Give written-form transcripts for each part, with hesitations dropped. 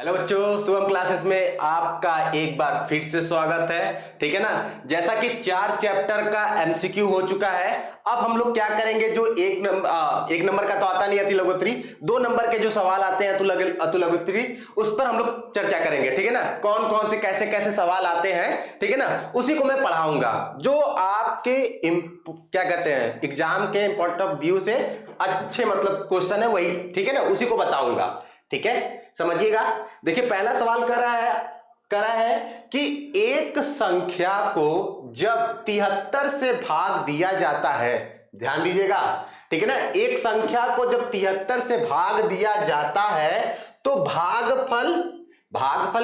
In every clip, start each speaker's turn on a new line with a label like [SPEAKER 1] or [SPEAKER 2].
[SPEAKER 1] Hello बच्चों, Shubham classes में आपका एक बार फिर से स्वागत है। ठीक है ना। जैसा कि 4 चैप्टर का एमसीक्यू हो चुका है, अब हम लोग क्या करेंगे, जो एक नंबर का तो आता नहीं अतिलघुत्तरी, 2 नंबर के जो सवाल आते हैं अतिलघुत्तरी, उस पर हम लोग चर्चा करेंगे। ठीक है ना। कौन कौन से कैसे कैसे सवाल आते हैं, ठीक है ना, उसी को मैं पढ़ाऊंगा। जो आपके क्या कहते हैं एग्जाम के पॉइंट ऑफ व्यू से अच्छे मतलब क्वेश्चन है वही, ठीक है ना, उसी को बताऊंगा। ठीक है, समझिएगा। देखिए पहला सवाल करा है कि एक संख्या को जब 73 से भाग दिया जाता है, ध्यान दीजिएगा, ठीक है ना, एक संख्या को जब 73 से भाग दिया जाता है तो भागफल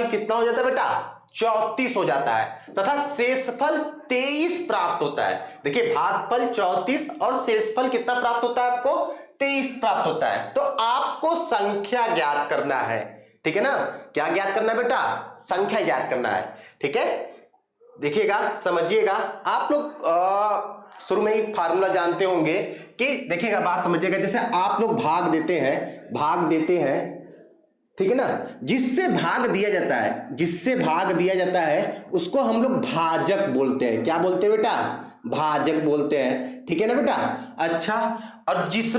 [SPEAKER 1] कितना हो जाता है बेटा, 34 हो जाता है, तथा शेषफल 23 प्राप्त होता है। देखिए भागफल 34 और शेषफल कितना प्राप्त होता है आपको, 23 प्राप्त होता है। तो आपको संख्या ज्ञात करना है। ठीक है ना, क्या ज्ञात करना है बेटा, संख्या ज्ञात करना है। ठीक है, देखिएगा, समझिएगा। आप लोग शुरू में ही फार्मूला जानते होंगे कि देखिएगा, बात समझिएगा। जैसे आप लोग भाग देते हैं, ठीक है ना, जिससे भाग दिया जाता है उसको हम लोग भाजक बोलते हैं। क्या बोलते हैं बेटा, भाजक बोलते हैं। ठीक है ना बेटा। अच्छा, और जिस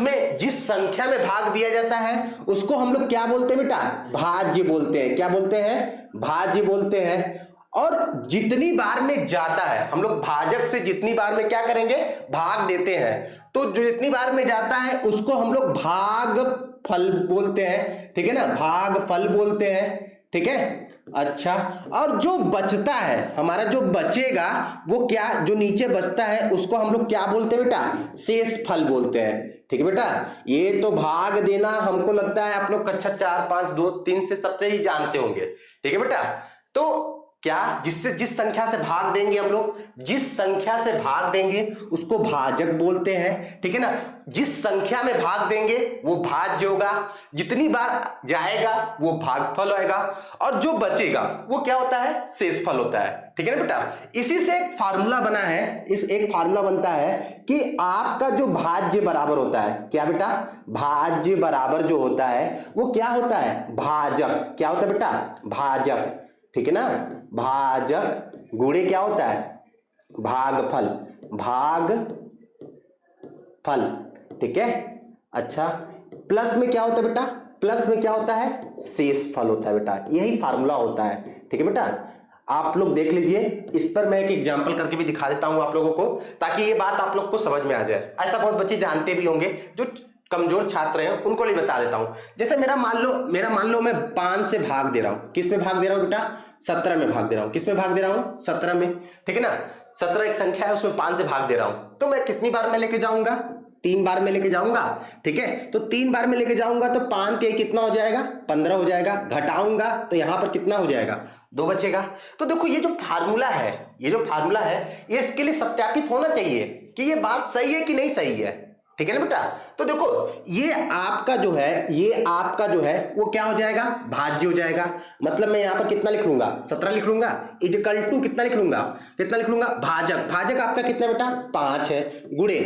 [SPEAKER 1] संख्या में भाग दिया जाता है उसको हम लोग क्या बोलते हैं बेटा, भाज्य बोलते हैं। क्या बोलते हैं, भाज्य बोलते हैं। और जितनी बार में जाता है, हम लोग भाजक से जितनी बार में क्या करेंगे, भाग देते हैं, तो जो जितनी बार में जाता है उसको हम लोग भागफल बोलते हैं। ठीक है ना, भागफल बोलते हैं। ठीक है। अच्छा, और जो बचता है हमारा, जो बचेगा वो क्या, जो नीचे बचता है उसको हम लोग क्या बोलते हैं बेटा, शेषफल बोलते हैं। ठीक है बेटा। ये तो भाग देना हमको लगता है आप लोग कक्षा 4, 5, 2, 3 से सबसे ही जानते होंगे। ठीक है बेटा। तो क्या, जिस संख्या से भाग देंगे हम लोग, जिस संख्या से भाग देंगे उसको भाजक बोलते हैं। ठीक है ना, जिस संख्या में भाग देंगे वो भाज्य होगा, जितनी बार जाएगा वो भागफल होगा, और जो बचेगा वो क्या होता है, शेषफल होता है। ठीक है ना बेटा। इसी से एक फार्मूला बना है, एक फार्मूला बनता है कि आपका जो भाज्य बराबर होता है, क्या बेटा, भाज्य बराबर जो होता है वो क्या होता है, भाजक। क्या होता है बेटा, भाजक। ठीक है ना, भाजक गुणे क्या होता है, भागफल। ठीक है। अच्छा, प्लस में क्या होता है बेटा, प्लस में क्या होता है, शेषफल होता है बेटा। यही फार्मूला होता है। ठीक है बेटा। आप लोग देख लीजिए, इस पर मैं एक एग्जांपल करके भी दिखा देता हूं आप लोगों को, ताकि ये बात आप लोग को समझ में आ जाए। ऐसा बहुत बच्चे जानते भी होंगे, जो कमजोर छात्र हैं उनको नहीं बता देता हूं। जैसे मेरा मान लो मैं 5 से भाग दे रहा हूं। किस में भाग दे रहा हूं बेटा, 17 में भाग दे रहा हूं। किस में भाग दे रहा हूं, 17 में। ठीक है ना, 17 एक संख्या है, उसमें 5 से भाग दे रहा हूं, तो मैं कितनी बार में लेके जाऊंगा, 3 बार में लेके जाऊंगा। ठीक है, तो 3 बार में लेके जाऊंगा तो 5 के कितना हो जाएगा, 15 हो जाएगा। घटाऊंगा तो यहां पर कितना हो जाएगा, 2 बचेगा। तो देखो ये जो फार्मूला है, ये इसके लिए सत्यापित होना चाहिए कि ये बात सही है कि नहीं सही है। ठीक है ना बेटा। तो देखो ये आपका जो है वो क्या हो जाएगा, भाज्य हो जाएगा। मतलब मैं यहां पर कितना लिख लूंगा, 17 लिख लूंगा, इक्वल टू कितना लिख लूंगा, भाजक आपका कितना बेटा, 5 है। गुणे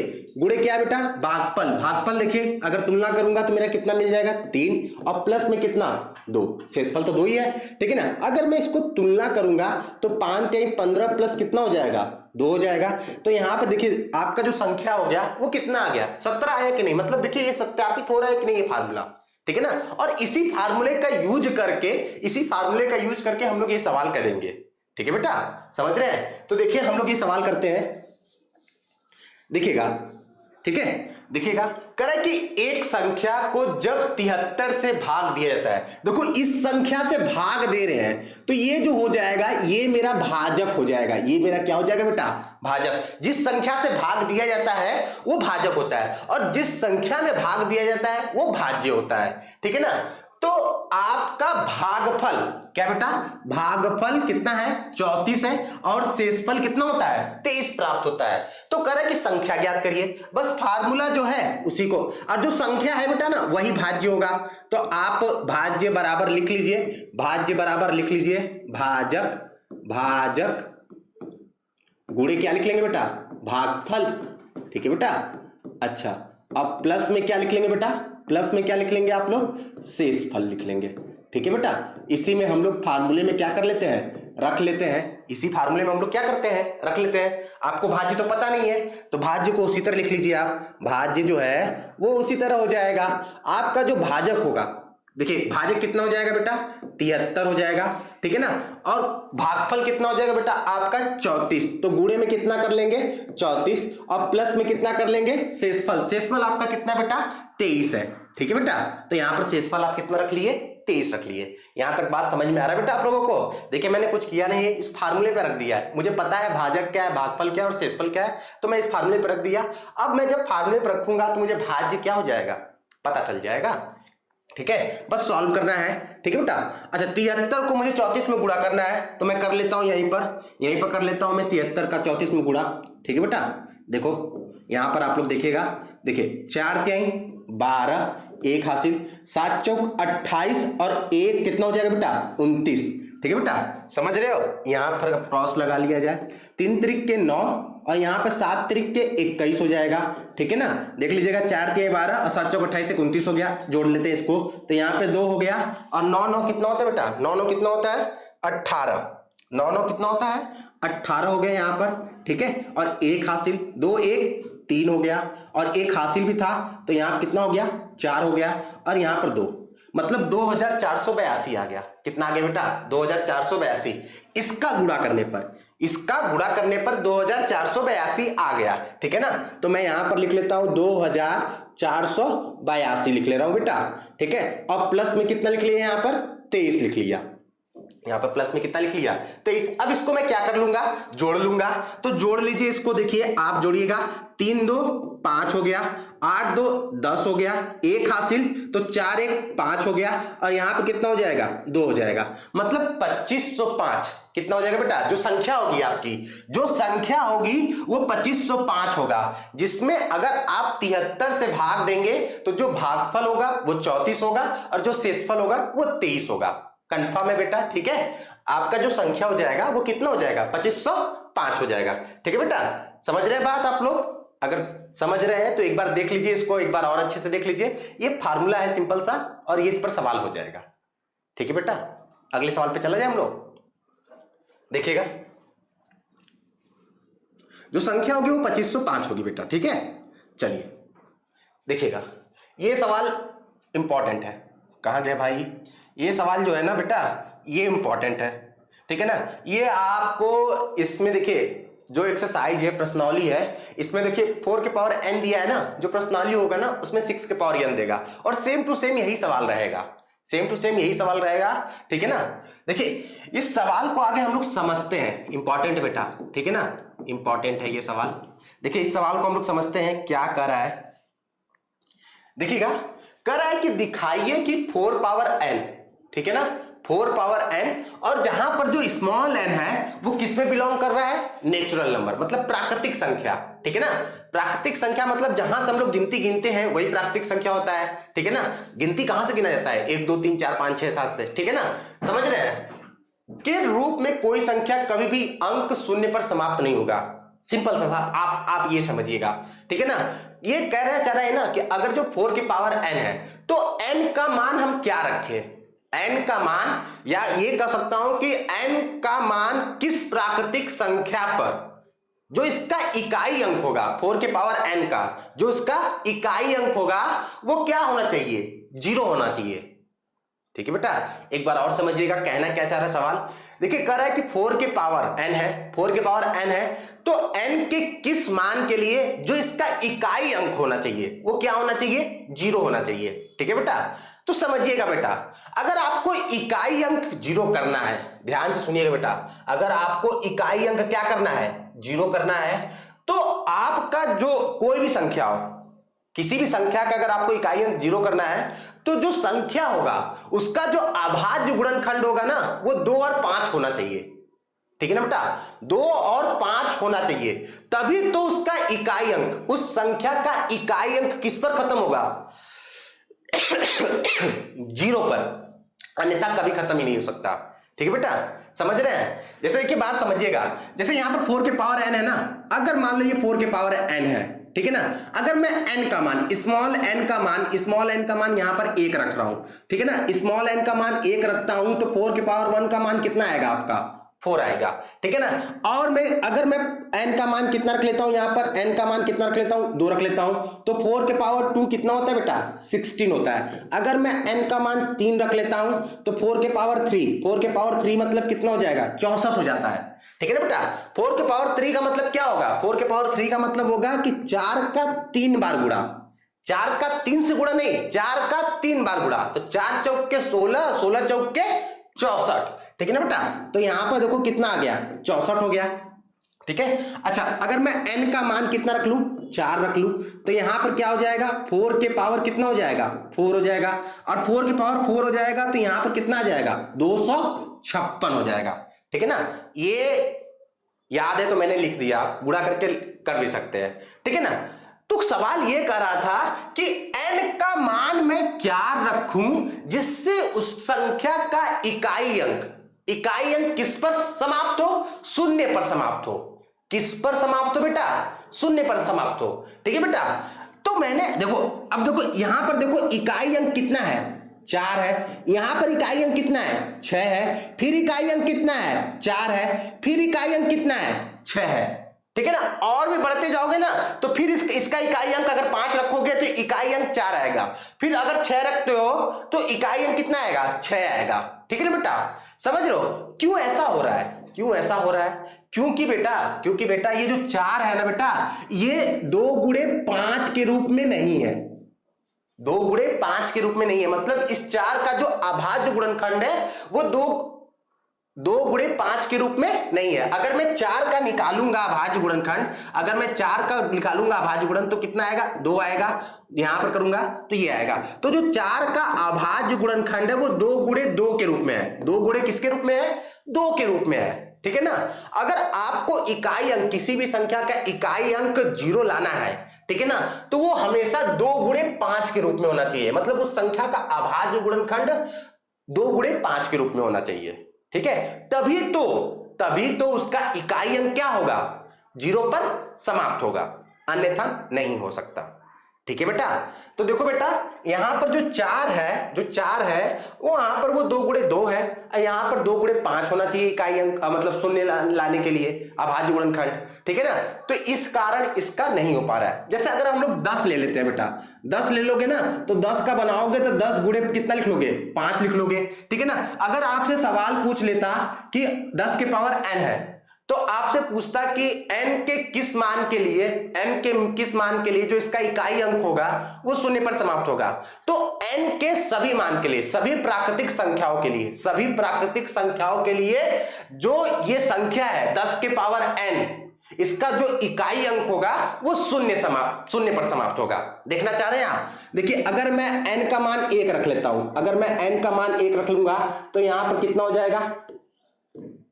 [SPEAKER 1] क्या है बेटा, भागफल देखिए, अगर तुलना करूंगा तो मेरा कितना मिल जाएगा, 3, और प्लस में कितना, 2। शेषफल तो 2 ही है। ठीक है ना। अगर मैं इसको तुलना करूंगा तो 5 के 15 प्लस कितना हो जाएगा, 2 हो जाएगा। तो यहां पर देखिए आपका जो संख्या हो गया वो कितना आ गया, 17 आया कि नहीं। मतलब देखिए ये सत्यापित हो रहा है कि नहीं ये फार्मूला। ठीक है ना। और इसी फार्मूले का यूज करके हम लोग ये सवाल करेंगे। ठीक है बेटा, समझ रहे हैं। तो देखिए हम लोग ये सवाल करते हैं, देखिएगा। ठीक है, देखिएगा, करें कि एक संख्या को जब 73 से भाग दिया जाता है, देखो इस संख्या से भाग दे रहे हैं तो ये जो हो जाएगा ये मेरा भाजक हो जाएगा। ये मेरा क्या हो जाएगा बेटा, भाजक। जिस संख्या से भाग दिया जाता है वो भाजक होता है, और जिस संख्या में भाग दिया जाता है वो भाज्य होता है। ठीक है ना। तो आपका भागफल क्या बेटा, भागफल कितना है, 34 है, और शेषफल कितना होता है, 23 प्राप्त होता है। तो करें कि संख्या ज्ञात करिए, बस फार्मूला जो है उसी को, और जो संख्या है बेटा ना वही भाज्य होगा। तो आप भाज्य बराबर लिख लीजिए, भाजक गुणे क्या लिख लेंगे बेटा, भागफल। ठीक है बेटा। अच्छा, अब प्लस में क्या लिख लेंगे बेटा, प्लस में क्या लिख लेंगे आप लोग, शेषफल लिख लेंगे। ठीक है बेटा, इसी में हम लोग फार्मूले में क्या कर लेते हैं, रख लेते हैं, इसी फार्मूले में हम लोग क्या करते हैं, रख लेते हैं। आपको भाज्य तो पता नहीं है तो भाज्य को उसी तरह लिख लीजिए आप, भाज्य जो है वो उसी तरह हो जाएगा। आपका जो भाजक होगा, देखिए भाजक कितना हो जाएगा बेटा, 73 हो जाएगा, ठीक है ना, और भागफल कितना हो जाएगा बेटा आपका 34, तो गुणे में कितना कर लेंगे 34 और प्लस में कितना कर लेंगे शेषफल, शेषफल आपका कितना बेटा 23 है, ठीक है बेटा। तो यहां पर शेषफल आप कितना रख लिए 23 रख लिए। यहां तक बात समझ में आ रहा है बेटा आप लोगों को। देखिए मैंने कुछ किया नहीं है, इस फार्मूले पे रख दिया है, मुझे पता है भाजक क्या है, भागफल क्या है और शेषफल क्या है, तो मैं इस फार्मूले पे रख दिया। अब मैं जब फार्मूले पे रखूंगा तो मुझे भाज्य क्या हो जाएगा पता चल जाएगा, ठीक है, बस सॉल्व करना है, ठीक है बेटा। अच्छा 73 को मुझे 34 में गुणा करना है, तो मैं कर लेता हूं यहीं पर कर लेता हूं मैं 73 का 34 में गुणा, ठीक है बेटा। देखो यहां पर आप लोग देखिएगा, देखिए 4 3 12, 1 हासिल, 7 चौक 28 और 1 कितना हो जाएगा बेटा 29, ठीक है बेटा, समझ रहे हो। यहां पर क्रॉस लगा लिया जाए, 3 त्रिक के 9 और यहाँ पे 7 त्रिक के 21 हो जाएगा, ठीक है ना। देख लीजिएगा 4 3 12 और 7 चौक 28 से 29 हो गया, जोड़ लेते हैं इसको, तो यहाँ पे 2 हो गया और 9 9 कितना होता है बेटा, 9 9 कितना होता है 18, 9 9 कितना होता है 18 हो गया यहाँ पर, ठीक है, और 1 हासिल, 2 1 3 हो गया और 1 हासिल भी था, तो यहाँ कितना हो गया 4 हो गया और यहाँ पर 2, मतलब 2482 आ गया। कितना आ गया बेटा 2482, इसका गुणा करने पर 2482 आ गया, ठीक है ना। तो मैं यहां पर लिख लेता हूं 2482 लिख ले रहा हूं बेटा, ठीक है, और प्लस में कितना लिख लिया यहां पर 23 लिख लिया, यहां पर प्लस में कितना लिख लिया 23। अब इसको मैं क्या कर लूंगा जोड़ लूंगा, तो जोड़ लीजिए इसको, देखिए आप जोड़िएगा, 3 2 5 हो गया, 8 2 10 हो गया, 1 हासिल, तो 4 1 5 हो गया और यहां पे कितना हो जाएगा 2 हो जाएगा, मतलब 2505 कितना हो जाएगा बेटा, जो संख्या होगी आपकी, जो संख्या होगी वो 2505 होगा, जिसमें अगर आप 73 से भाग देंगे तो जो भागफल होगा वो 34 होगा और जो शेषफल होगा वो 23 होगा। कंफर्म है बेटा, ठीक है, आपका जो संख्या हो जाएगा वो कितना हो जाएगा 2505 हो जाएगा, ठीक है बेटा। समझ रहे हैं बात आप लोग, अगर समझ रहे हैं तो एक बार देख लीजिए इसको, एक बार और अच्छे से देख लीजिए, ये फार्मूला है सिंपल सा और ये इस पर सवाल हो जाएगा, ठीक है बेटा। अगले सवाल पे चला जाए हम लोग, देखिएगा जो संख्या होगी वो 2505 होगी बेटा, ठीक है। चलिए देखिएगा, ये सवाल इंपॉर्टेंट है, कहां गया भाई, ये सवाल जो है ना बेटा ये इंपॉर्टेंट है, ठीक है ना। ये आपको इसमें देखिए जो एक्सरसाइज है प्रश्नावली है, इसमें देखिए 4 के पावर n दिया है ना, जो प्रश्नावली होगा ना उसमें 6 के पावर n देगा और सेम टू सेम यही सवाल रहेगा, सेम टू सेम यही सवाल रहेगा, ठीक है ना। देखिए इस सवाल को आगे हम लोग समझते हैं, इंपॉर्टेंट बेटा, ठीक है ना, इंपॉर्टेंट है ये सवाल। देखिए इस सवाल को हम लोग समझते हैं क्या कर रहा है, देखिएगा कर रहा है कि दिखाइए कि 4 पावर n, ठीक है ना, 4 पावर n, और जहां पर जो स्मॉल n है वो किस में बिलोंग कर रहा है, नेचुरल नंबर, मतलब प्राकृतिक संख्या, ठीक है ना। प्राकृतिक संख्या मतलब जहां से हम लोग गिनती गिनते हैं वही प्राकृतिक संख्या होता है, ठीक है ना। गिनती कहां से गिना जाता है 1 2 3 4 5 6 7 से, ठीक है ना, समझ रहे हैं, के रूप में कोई संख्या कभी भी अंक शून्य पर समाप्त नहीं होगा, सिंपल सा आप ये समझिएगा, ठीक है ना। ये कहना चाह रहे हैं ना कि अगर जो 4 के पावर n है तो n का मान हम क्या रखें, n का मान, या ये कह सकता हूं कि n का मान किस प्राकृतिक संख्या पर जो इसका इकाई अंक होगा, 4 के पावर n का जो इसका इकाई अंक होगा वो क्या होना चाहिए 0 होना चाहिए, ठीक है बेटा। एक बार और समझिएगा कहना क्या चाह रहा है सवाल, देखिए कह रहा है कि 4 के पावर n है, 4 के पावर n है, तो n के किस मान के लिए जो इसका इकाई अंक होना चाहिए वो क्या होना चाहिए 0 होना चाहिए, ठीक है बेटा। तो समझिएगा बेटा, अगर आपको इकाई अंक 0 करना है, ध्यान से सुनिएगा बेटा, अगर आपको इकाई अंक क्या करना है 0 करना है, तो आपका जो कोई भी संख्या हो, किसी भी संख्या का अगर आपको इकाई अंक 0 करना है तो जो संख्या होगा उसका जो अभाज्य गुणनखंड होगा ना वो 2 और 5 होना चाहिए, ठीक है ना बेटा, 2 और 5 होना चाहिए, तभी तो उसका इकाई अंक, उस संख्या का इकाई अंक किस पर खत्म होगा 0 पर, अन्यथा कभी खत्म ही नहीं हो सकता, ठीक है बेटा, समझ रहे हैं। जैसे देखिए बात समझिएगा, जैसे यहां पर 4 के पावर n है ना, अगर मान लो ये 4 के पावर n है, ठीक है ना। अगर मैं n का मान स्मॉल n का मान यहां पर 1 रख रहा हूं, ठीक है ना, स्मॉल n का मान 1 रखता हूं तो 4 के पावर 1 का मान कितना आएगा आपका 4 आएगा, ठीक है ना। और अगर मैं n का मान कितना रख लेता हूं, यहां पर n का मान कितना रख लेता हूं 2 रख लेता हूं, तो 4 के पावर 2 कितना होता है बेटा 16 होता है। अगर मैं n का मान 3 रख लेता हूं तो 4 के पावर 3 मतलब कितना हो जाएगा 64 हो जाता है, ठीक है ना बेटा। 4 के पावर 3 का मतलब क्या होगा, 4 के पावर 3 का मतलब होगा कि 4 का 3 बार गुणा, 4 का 3 से गुणा नहीं, 4 का 3 बार गुणा, तो 4 चौक के 16, 16 चौक के 64, ठीक है ना बेटा। तो यहां पर देखो कितना आ गया 64 हो गया, ठीक है। अच्छा अगर मैं n का मान कितना रख लूं 4 रख लूं तो यहां पर क्या हो जाएगा 4 के पावर कितना हो जाएगा 4 हो जाएगा, और 4 के पावर 4 हो जाएगा तो यहां पर कितना आ जाएगा 256 हो जाएगा, ठीक है ना। ये याद है तो मैंने लिख दिया, गुणा करके कर भी सकते हैं, ठीक है ना। तो सवाल ये कर रहा था कि n का मान मैं क्या रखूं जिससे उस संख्या का इकाई अंक किस पर समाप्त हो, शून्य पर समाप्त हो। किस पर समाप्त हो बेटा, शून्य पर समाप्त हो, ठीक है बेटा। तो मैंने देखो, अब देखो यहां पर देखो इकाई अंक कितना है 4 है, यहां पर इकाई अंक कितना है 6 है, फिर इकाई अंक कितना है 4 है, फिर इकाई अंक कितना है 6 है, ठीक है ना। और भी बढ़ते जाओगे ना तो फिर इसका इकाई अंक अगर 5 रखोगे तो इकाई अंक 4 आएगा, फिर अगर 6 रखते हो तो इकाई अंक कितना आएगा 6 आएगा, ठीक है ना बेटा। समझ रहे हो क्यों ऐसा हो रहा है, क्यों ऐसा हो रहा है, क्योंकि बेटा ये जो 4 है ना बेटा, ये 2 गुणे 5 के रूप में नहीं है, 2 गुणे 5 के रूप में नहीं है। मतलब इस 4 का जो अभाज्य गुणनखंड है वो 2 गुणे 5 के रूप में नहीं है। अगर मैं 4 का निकालूंगा अभाज्य गुणनखंड, अगर मैं 4 का निकालूंगा अभाज्य गुणन तो कितना आएगा 2 आएगा, यहां पर करूंगा तो ये आएगा। तो जो 4 का अभाज्य गुणनखंड है वो 2 गुणे 2 के रूप में है, 2 गुणे किसके रूप में है 2 के रूप में है, ठीक है ना। अगर आपको इकाई अंक किसी भी संख्या का इकाई अंक 0 लाना है, ठीक है ना, तो वो हमेशा 2 गुणे 5 के रूप में होना चाहिए। मतलब उस संख्या का अभाज्य गुणनखंड 2 गुणे 5 के रूप में होना चाहिए, ठीक है। तभी तो उसका इकाई अंक क्या होगा 0 पर समाप्त होगा, अन्यथा नहीं हो सकता, ठीक है बेटा। तो देखो बेटा यहां पर जो 4 है वो यहां पर वो 2 गुणे 2 है, यहां पर 2 गुणे 5 होना चाहिए इकाई अंक, मतलब शून्य लाने के लिए अभाज्य गुणनखंड, ठीक है ना। तो इस कारण इसका नहीं हो पा रहा है। जैसे अगर हम लोग 10 ले लेते हैं बेटा, 10 ले लोगे ना तो 10 का बनाओगे तो 10 गुणे कितना लिख लोगे 5 लिख लोगे, ठीक है ना। अगर आपसे सवाल पूछ लेता कि 10 के पावर n है तो आपसे पूछता कि n के किस मान के लिए जो इसका इकाई अंक होगा वो शून्य पर समाप्त होगा। तो n के सभी मान के लिए, सभी प्राकृतिक संख्याओं के लिए जो ये संख्या है 10 के पावर n, इसका जो इकाई अंक होगा वो शून्य पर समाप्त होगा। देखना चाह रहे हैं आप, देखिए अगर मैं n का मान 1 रख लेता हूं, अगर मैं n का मान 1 रख लूंगा तो यहां पर कितना हो जाएगा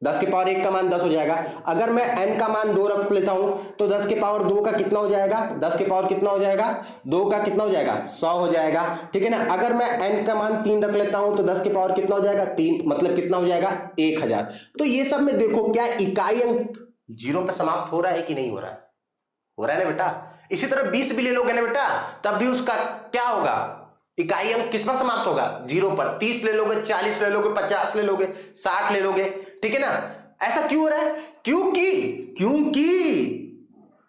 [SPEAKER 1] 10 के पावर 1 का मान 10 हो जाएगा। अगर मैं n का मान 2 रख लेता हूं तो 10 के पावर 2 का कितना हो जाएगा, 10 के पावर कितना हो जाएगा 2 का कितना हो जाएगा 100 हो जाएगा, ठीक है ना। अगर मैं n का मान 3 रख लेता हूं तो 10 के पावर कितना हो जाएगा 3, मतलब कितना हो जाएगा 1000। तो ये सब में देखो क्या इकाई अंक 0 पर समाप्त हो रहा है कि नहीं हो रहा है, हो रहा है ना बेटा। इसी तरह 20 भी ले लोगे ना बेटा तब भी उसका क्या होगा इकाई अंक किस पर समाप्त होगा 0 पर। 30 ले लोगे, 40 ले लोगे, 50 ले लोगे, 60 ले लोगे, ठीक है ना। ऐसा क्यों हो रहा है,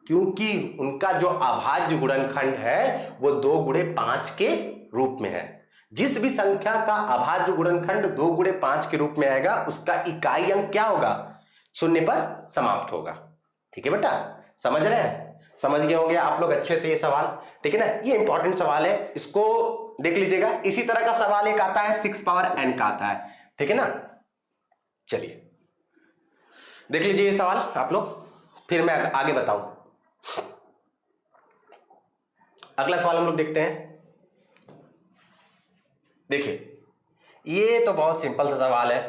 [SPEAKER 1] क्योंकि उनका जो अभाज्य गुणनखंड है वो 2 गुणे 5 के रूप में है। जिस भी संख्या का अभाज्य गुणनखंड 2 गुणे 5 के रूप में आएगा उसका इकाई अंक क्या होगा शून्य पर समाप्त होगा, ठीक है बेटा। समझ रहे हैं, समझ गए होंगे आप लोग अच्छे से ये सवाल, ठीक है ना। ये इंपॉर्टेंट सवाल है, इसको देख लीजिएगा। इसी तरह का सवाल एक आता है 6 पावर n का आता है, ठीक है ना। चलिए देख लीजिए ये सवाल आप लोग, फिर मैं आगे बताऊं। अगला सवाल हम लोग देखते हैं। देखिए ये तो बहुत सिंपल सा सवाल है।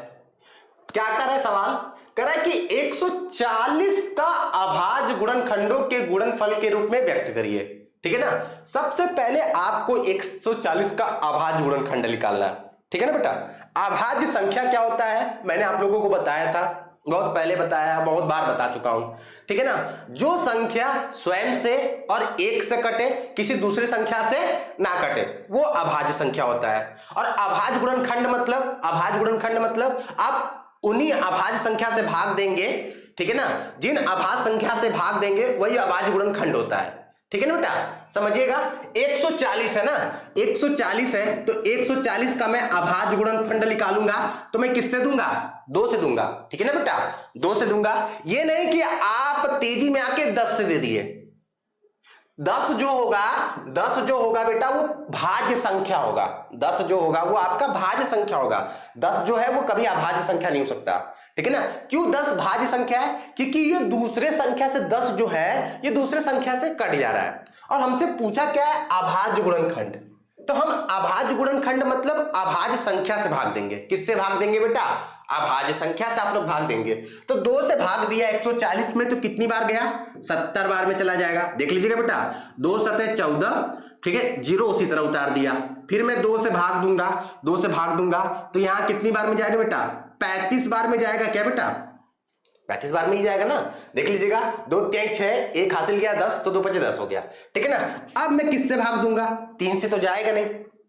[SPEAKER 1] क्या कर रहा है सवाल, कह रहा है कि 140 का अभाज्य गुणनखंडों के गुणनफल के रूप में व्यक्त करिए, ठीक है ना। सबसे पहले आपको 140 का अभाज्य गुणनखंड निकालना है, ठीक है ना बेटा। अभाज्य संख्या क्या होता है मैंने आप लोगों को बताया था, बहुत पहले बताया, बहुत बार बता चुका हूं, ठीक है ना। जो संख्या स्वयं से और एक से कटे, किसी दूसरी संख्या से ना कटे, वो अभाज्य संख्या होता है। और अभाज्य गुणनखंड मतलब, अभाज्य गुणनखंड मतलब आप उन्हीं अभाज्य संख्या से भाग देंगे, ठीक है ना, जिन अभाज्य संख्या से भाग देंगे वही अभाज्य गुणनखंड होता है, ठीक है ना बेटा। समझिएगा 140 है ना, 140 है तो 140 का मैं अभाज्य गुणनखंड निकालूंगा तो मैं किससे दूंगा, 2 से दूंगा, ठीक है ना बेटा, 2 से दूंगा। ये नहीं कि आप तेजी में आके 10 से दे दिए। 10 जो होगा बेटा वो भाज्य संख्या होगा, 10 जो होगा वो आपका भाज्य संख्या होगा। 10 जो है वो कभी अभाज्य संख्या नहीं हो सकता, ठीक है ना। क्यों 10 भाज्य संख्या है, क्योंकि ये दूसरे संख्या से 10 जो है ये दूसरे संख्या से कट जा रहा है, और हमसे पूछा क्या है, अभाज्य गुणनखंड। तो हम अभाज्य गुणनखंड मतलब अभाज्य संख्या से भाग देंगे। किससे भाग देंगे बेटा, अभाज्य संख्या से आप लोग भाग देंगे। तो 2 से भाग दिया 140 में तो कितनी बार गया, 70 बार में चला जाएगा। देख लीजिएगा बेटा, 2 7 14, ठीक है, 0 उसी तरह उतार दिया। फिर मैं 2 से भाग दूंगा, 2 से भाग दूंगा तो यहां कितनी बार में जाएगा बेटा, 35 बार में जाएगा। क्या बेटा, 35 बार में ही जाएगा ना। देख लीजिएगा 2 3 6, 1 हासिल किया 10, तो 2 5 10 हो गया, ठीक है ना। अब मैं किससे भाग दूंगा, 3 से तो जाएगा नहीं,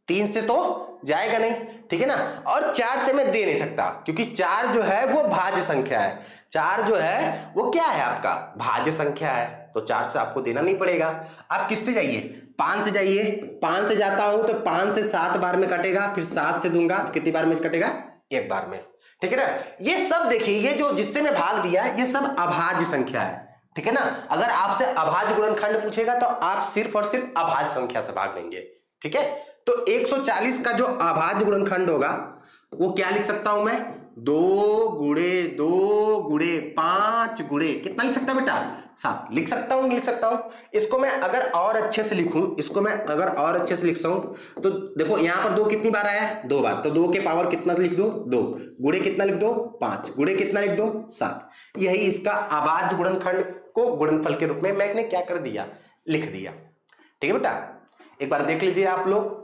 [SPEAKER 1] 3 से तो जाएगा नहीं, ठीक है ना। और 4 से मैं दे नहीं सकता, क्योंकि 4 जो है वो भाज्य संख्या है। 4 जो है वो क्या है, आपका भाज्य संख्या है, तो 4 से आपको देना नहीं पड़ेगा। आप किससे जाइए, 5 से जाइए। 5 से जाता हूं तो 5 से 7 बार में कटेगा, फिर 7 से दूंगा तो कितनी बार में कटेगा, 1 बार में, ठीक है ना। ये सब देखिए, ये जो जिससे मैं भाग दिया ये सब अभाज्य संख्या है, ठीक है ना। अगर आपसे अभाज्य गुणनखंड पूछेगा तो आप सिर्फ और सिर्फ अभाज्य संख्या से भाग देंगे, ठीक है। तो 140 का जो अभाज्य गुणनखंड होगा वो क्या लिख सकता हूं मैं, 2 गुणे 2 गुणे 5 गुणे कितना लिख सकता है बेटा, 7 लिख सकता हूं, लिख सकता हूं। इसको मैं अगर और अच्छे से लिखूं, इसको मैं अगर और अच्छे से लिख सकूं तो देखो यहां पर 2 कितनी बार आया है, 2 बार, तो 2 के पावर कितना लिख दो, 2 गुणे कितना लिख दो, 5 गुणे कितना लिख दो, 7। यही इसका अभाज्य गुणनखंड को गुणनफल के रूप में मैंने क्या कर दिया, लिख दिया, ठीक है बेटा। एक बार देख लीजिए आप लोग,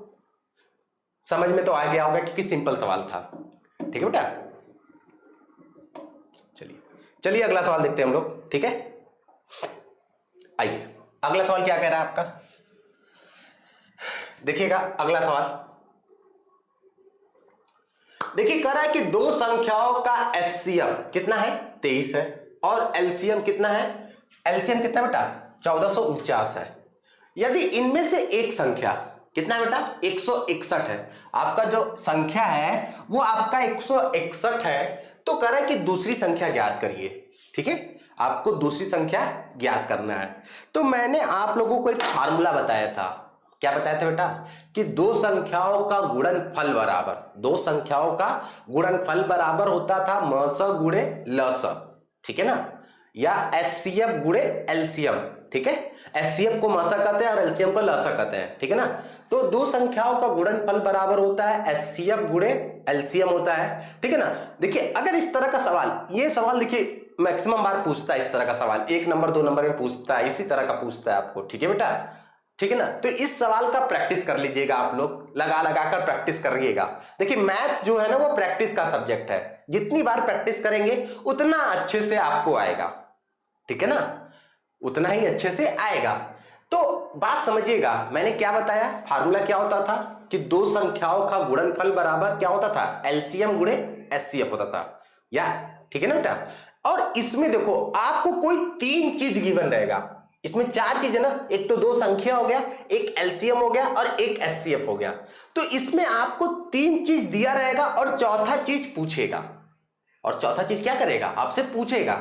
[SPEAKER 1] समझ में तो आ गया होगा क्योंकि सिंपल सवाल था, ठीक है बेटा। चलिए अगला सवाल देखते हैं हम लोग, ठीक है। आइए अगला सवाल क्या कह रहा है आपका, देखिएगा अगला सवाल। देखिए कह रहा है कि 2 संख्याओं का एचसीएम कितना है, 23 है, और एलसीएम कितना है, एलसीएम कितना बेटा, 1449 है। यदि इनमें से एक संख्या कितना है बेटा, 161 है। आपका जो संख्या है वो आपका 161 है, तो कह रहा है कि दूसरी संख्या ज्ञात करिए, ठीक है। आपको दूसरी संख्या ज्ञात करना है। तो मैंने आप लोगों को एक फार्मूला बताया था, क्या बताया था बेटा, कि 2 संख्याओं का गुणनफल बराबर, 2 संख्याओं का गुणनफल बराबर होता था मस गुणे लस, ठीक है ना, या एचसीएफ गुणे एलसीएम, ठीक है। एचसीएफ को मसा कहते हैं और एलसीएम को लसा कहते हैं, ठीक है ना। तो 2 संख्याओं का गुणनफल बराबर होता है एचसीएफ गुणे एलसीएम होता है, ठीक है ना। देखिए अगर इस तरह का सवाल, ये सवाल देखिए मैक्सिमम बार पूछता है, इस तरह का सवाल 1 नंबर 2 नंबर में पूछता है, इसी तरह का पूछता है आपको, ठीक है बेटा, ठीक है ना। तो इस सवाल का प्रैक्टिस कर लीजिएगा आप लोग, लगा लगा कर प्रैक्टिस करिएगा। देखिए मैथ जो है ना वो प्रैक्टिस का सब्जेक्ट है, जितनी बार प्रैक्टिस करेंगे उतना अच्छे से आपको आएगा, ठीक है ना, उतना ही अच्छे से आएगा। तो बात समझिएगा, मैंने क्या बताया, फार्मूला क्या होता था कि 2 संख्याओं का गुणनफल बराबर क्या होता था, एलसीएम गुणे एचसीएफ होता था, या ठीक है ना बेटा। और इसमें देखो आपको कोई 3 चीज गिवन रहेगा, इसमें 4 चीज है ना, एक तो 2 संख्या हो गया, एक एलसीएम हो गया और एक एचसीएफ हो गया। तो इसमें आपको 3 चीज दिया रहेगा और चौथा चीज पूछेगा, और चौथा चीज क्या करेगा, आपसे पूछेगा।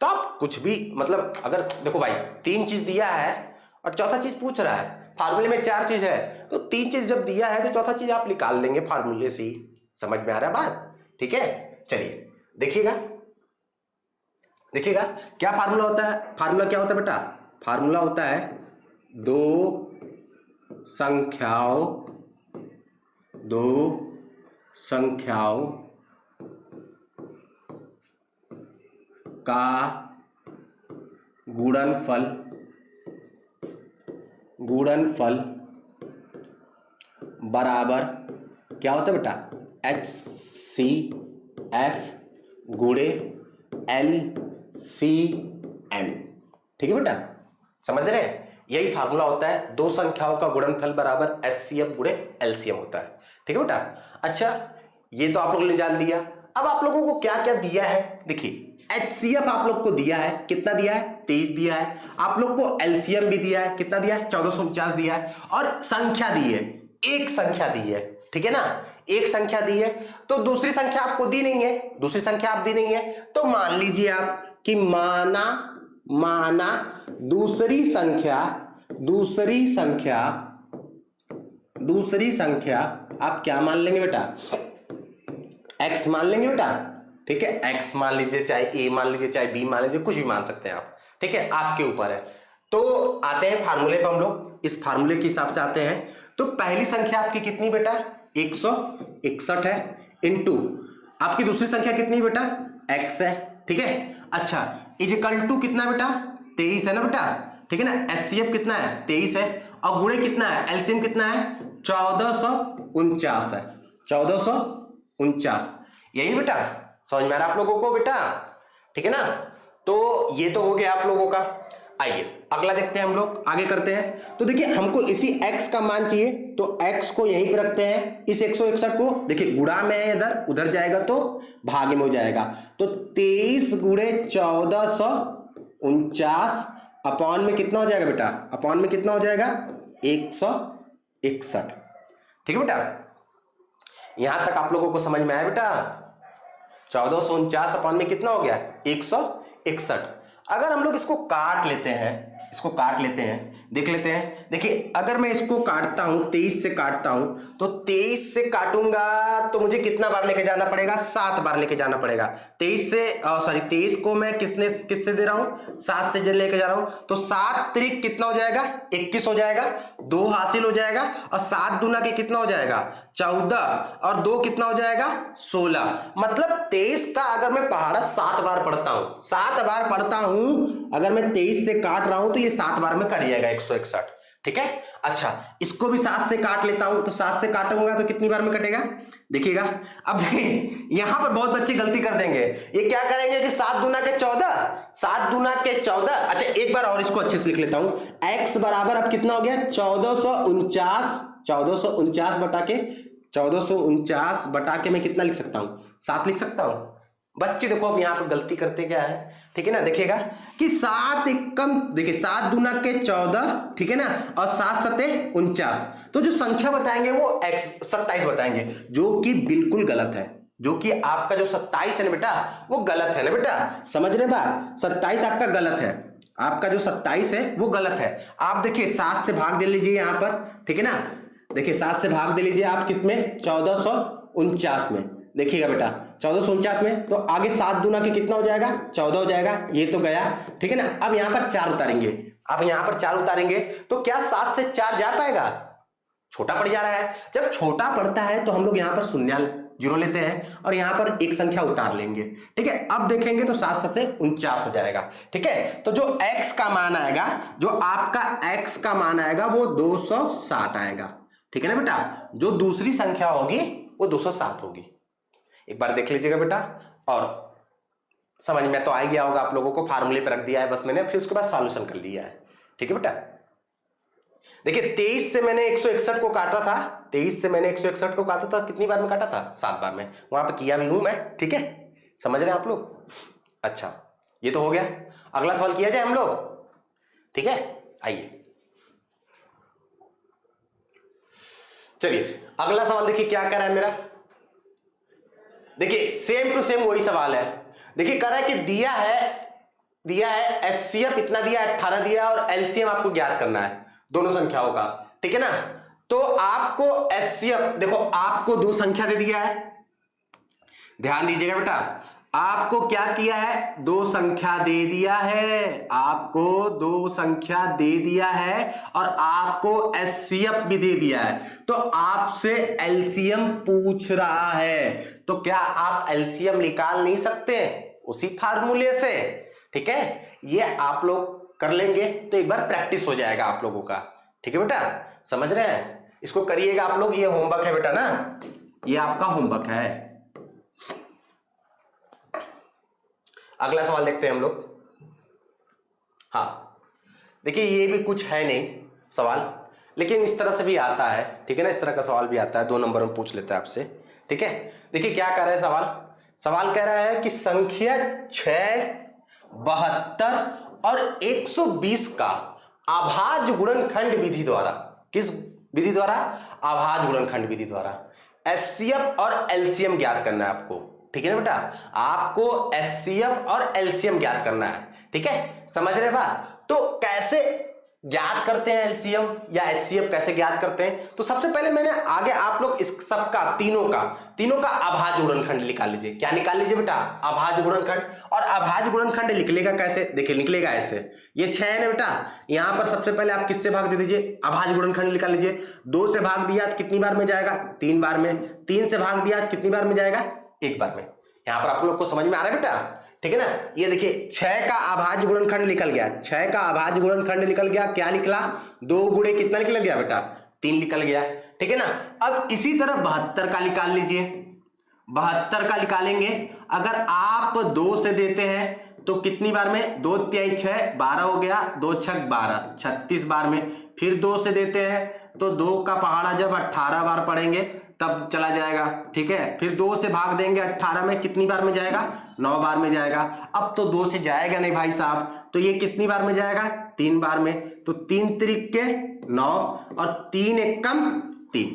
[SPEAKER 1] तो आप कुछ भी मतलब, अगर देखो भाई 3 चीज दिया है और चौथा चीज पूछ रहा है, फार्मूले में 4 चीज है, तो 3 चीज जब दिया है तो चौथा चीज आप निकाल लेंगे फार्मूले से ही। समझ में आ रहा है बात, ठीक है। चलिए देखिएगा, देखिएगा क्या फार्मूला होता है, फार्मूला क्या होता है बेटा, फार्मूला होता है 2 संख्याओं का गुणनफल बराबर क्या होता है बेटा, HCF गुणे LCM। ठीक है बेटा, समझ रहे हैं? यही फार्मूला होता है, दो संख्याओं का गुणनफल बराबर HCF गुणे LCM होता है। ठीक है बेटा। अच्छा, ये तो आप लोगों ने जान लिया। अब आप लोगों को क्या क्या दिया है, देखिए HCF आप लोग को दिया है, कितना दिया है? 23 दिया है। आप लोग को LCM भी दिया है, कितना दिया है? 1449 दिया है। और संख्या दी है, एक संख्या दी है। ठीक है ना, एक संख्या दी है। तो दूसरी संख्या आपको दी नहीं है, दूसरी संख्या आप दी नहीं है, तो मान लीजिए आप कि माना दूसरी संख्या आप क्या मान लेंगे बेटा? x मान लेंगे बेटा। ठीक है, x मान लीजिए, चाहे a मान लीजिए, चाहे b मान लीजिए, कुछ भी मान सकते हैं आप। ठीक है, आपके ऊपर है। तो आते हैं फार्मूले पर, हम लोग इस फार्मूले के हिसाब से आते हैं। तो पहली संख्या आपकी कितनी बेटा? 161 है, इनटू आपकी दूसरी संख्या कितनी बेटा? x है। ठीक है, अच्छा, इजिकल टू कितना बेटा? 23 है ना बेटा। ठीक है ना, HCF कितना है? 23 है, और गुणे कितना है? LCM कितना है? 1449 है, 1449। यही बेटा, समझ में आ रहा आप लोगों को बेटा? ठीक है ना, तो ये तो हो गया आप लोगों का। आइए अगला देखते हैं, हम लोग आगे करते हैं। तो देखिए हमको इसी x का मान चाहिए, तो x को यहीं पर रखते हैं। इस 161 को देखिए गुणा में है, इधर उधर जाएगा तो भागे में हो जाएगा। तो 23 गुणे 1449 अपॉन में कितना हो जाएगा बेटा? अपॉन में कितना हो जाएगा? 161। ठीक है बेटा, यहां तक आप लोगों को समझ में आया बेटा? 1449 अपॉन में कितना हो गया? 161। अगर हम लोग इसको काट लेते हैं, देख लेते हैं। देखिए अगर मैं इसको काटता हूं, 23 से काटता हूं, तो 23 से काटूंगा तो मुझे कितना बार लेके जाना पड़ेगा? 7 बार लेके जाना पड़ेगा। 23 को मैं किससे दे रहा हूं? 7 से लेके जा रहा हूं, तो 7 त्रिक कितना हो जाएगा? 21 हो जाएगा, 2 हासिल हो जाएगा, और 7 दूना के कितना हो जाएगा? 14, और 2 कितना हो जाएगा? 16। मतलब 23 का अगर मैं पहाड़ा 7 बार पढ़ता हूं, अगर मैं 23 से काट रहा हूं तो ये 7 बार में कट जाएगा 161। ठीक है, अच्छा इसको भी 7 से काट लेता हूं, तो 7 से काटूंगा तो कितनी बार में कटेगा? देखिएगा, अब देखिए यहां पर बहुत बच्चे गलती कर देंगे। ये क्या करेंगे कि 7 दूना के 14। अच्छा एक बार और इसको अच्छे से लिख लेता हूं। x बराबर अब कितना हो गया? 1449 बटा के मैं कितना लिख सकता हूं? 7 लिख सकता हूं। बच्चे देखो अब यहां पर गलती करते क्या है, ठीक है ना, देखिएगा कि 7 एकम, देखिए 7 दूना के 14, ठीक है ना, और 7 सते 49, तो जो संख्या बताएंगे वो 27 बताएंगे, जो कि बिल्कुल गलत है। जो कि आपका जो 27 है ना बेटा, वो गलत है ना बेटा, समझ रहे बात? 27 आपका गलत है, आपका जो 27 है वो गलत है। आप देखिए 7 से भाग दे लीजिए यहां पर, ठीक है ना, देखिए 7 से भाग दे लीजिए आप किसमें? 1449 में। देखिएगा बेटा 1449 में, तो आगे 7 दूना के कितना हो जाएगा? 14 हो जाएगा, ये तो गया। ठीक है ना, अब यहां पर 4 उतारेंगे, तो क्या 7 से 4 जा पाएगा? छोटा पड़ जा रहा है। जब छोटा पड़ता है तो हम लोग यहां पर शून्य जीरो लेते हैं और यहां पर एक संख्या उतार लेंगे। ठीक है, अब देखेंगे तो 7 से 49 हो जाएगा। ठीक है, तो जो x का मान आएगा, जो आपका x का मान आएगा वो 207 आएगा। ठीक है ना बेटा, जो दूसरी संख्या होगी वो 207 होगी। एक बार देख लीजिएगा बेटा, और समझ में तो आ गया होगा आप लोगों को। फार्मूले पर रख दिया है बस मैंने, फिर उसके बाद सॉल्यूशन कर लिया है। ठीक है बेटा, देखिए 23 से मैंने 161 को काटा था, 23 से मैंने 161 को काटा था, कितनी बार में काटा था? 7 बार में, वहां पर किया भी हूं मैं। ठीक है, समझ रहे हैं आप लोग? अच्छा ये तो हो गया, अगला सवाल किया जाए हम लोग। ठीक है, आइए चलिए अगला सवाल देखिए क्या कह रहा है मेरा। देखिए सेम टू सेम वही सवाल है। देखिए कह रहा है कि दिया है HCF इतना दिया है, 18 दिया है, और LCM आपको ज्ञात करना है दोनों संख्याओं का। ठीक है ना, तो आपको HCF, देखो आपको 2 संख्या दे दिया है, ध्यान दीजिएगा बेटा, आपको क्या किया है? 2 संख्या दे दिया है, आपको 2 संख्या दे दिया है, और आपको HCF भी दे दिया है। तो आपसे LCM पूछ रहा है, तो क्या आप LCM निकाल नहीं सकते उसी फार्मूले से? ठीक है, ये आप लोग कर लेंगे तो एक बार प्रैक्टिस हो जाएगा आप लोगों का। ठीक है बेटा, समझ रहे हैं? इसको करिएगा आप लोग, ये होमवर्क है बेटा ना, ये आपका होमवर्क है। अगला सवाल देखते हैं हम लोग। हाँ देखिए ये भी कुछ है नहीं सवाल, लेकिन इस तरह से भी आता है, ठीक है ना, इस तरह का सवाल भी आता है, 2 नंबर में पूछ लेता है आपसे, ठीक है। देखिए क्या कह रहा है सवाल, सवाल कह रहा है कि संख्या 6, 72 और 120 का अभाज्य गुणनखंड विधि द्वारा, किस विधि द्वारा, अभाज्य गुणनखंड विधि द्वारा एचसीएफ और एलसीएम ज्ञात करना है आपको, ठीक है ना बेटा, आपको एचसीएफ और एलसीएम ज्ञात करना है, ठीक है, समझ रहे बात। तो कैसे ज्ञात करते हैं एलसीएम या एचसीएफ कैसे ज्ञात करते हैं, तो सबसे पहले मैंने आगे आप लोग इस सबका तीनों का अभाज्य गुणनखंड निकाल लीजिए। क्या निकाल लीजिए बेटा, अभाज्य गुणनखंड। और अभाज्य गुणनखंड निकलेगा कैसे, देखिए निकलेगा ऐसे, ये 6 है ना बेटा, यहां पर सबसे पहले आप किससे भाग दे दीजिए, अभाज्य गुणनखंड निकाल लीजिए। 2 से भाग दिया तो कितनी बार में जाएगा, 3 बार में। 3 से भाग दिया तो कितनी बार में जाएगा, 1 बार में। यहां पर आप लोग को समझ में आ रहा है बेटा, ठीक है ना। ये देखिए 6 का अभाज्य गुणनखंड निकल गया, 6 का अभाज्य गुणनखंड निकल गया, क्या निकला, 2 गुणे कितना निकल गया बेटा, 3 निकल गया, ठीक है ना। अब इसी तरह 72 का निकाल लीजिए, 72 का निकालेंगे, अगर आप 2 से देते हैं तो कितनी बार में, 2 तिहाई 6, 12 हो गया, 2 छक 12, 36 बार में। फिर 2 से देते हैं तो 2 का पहाड़ा जब 18 बार पढ़ेंगे तब चला जाएगा, ठीक है। फिर 2 से भाग देंगे 18 में, कितनी बार में जाएगा, 9 बार में जाएगा। अब तो 2 से जाएगा नहीं भाई साहब, तो ये कितनी बार में जाएगा, 3 बार में। तो 3 त्रिक के 9 और 3 एक कम 3,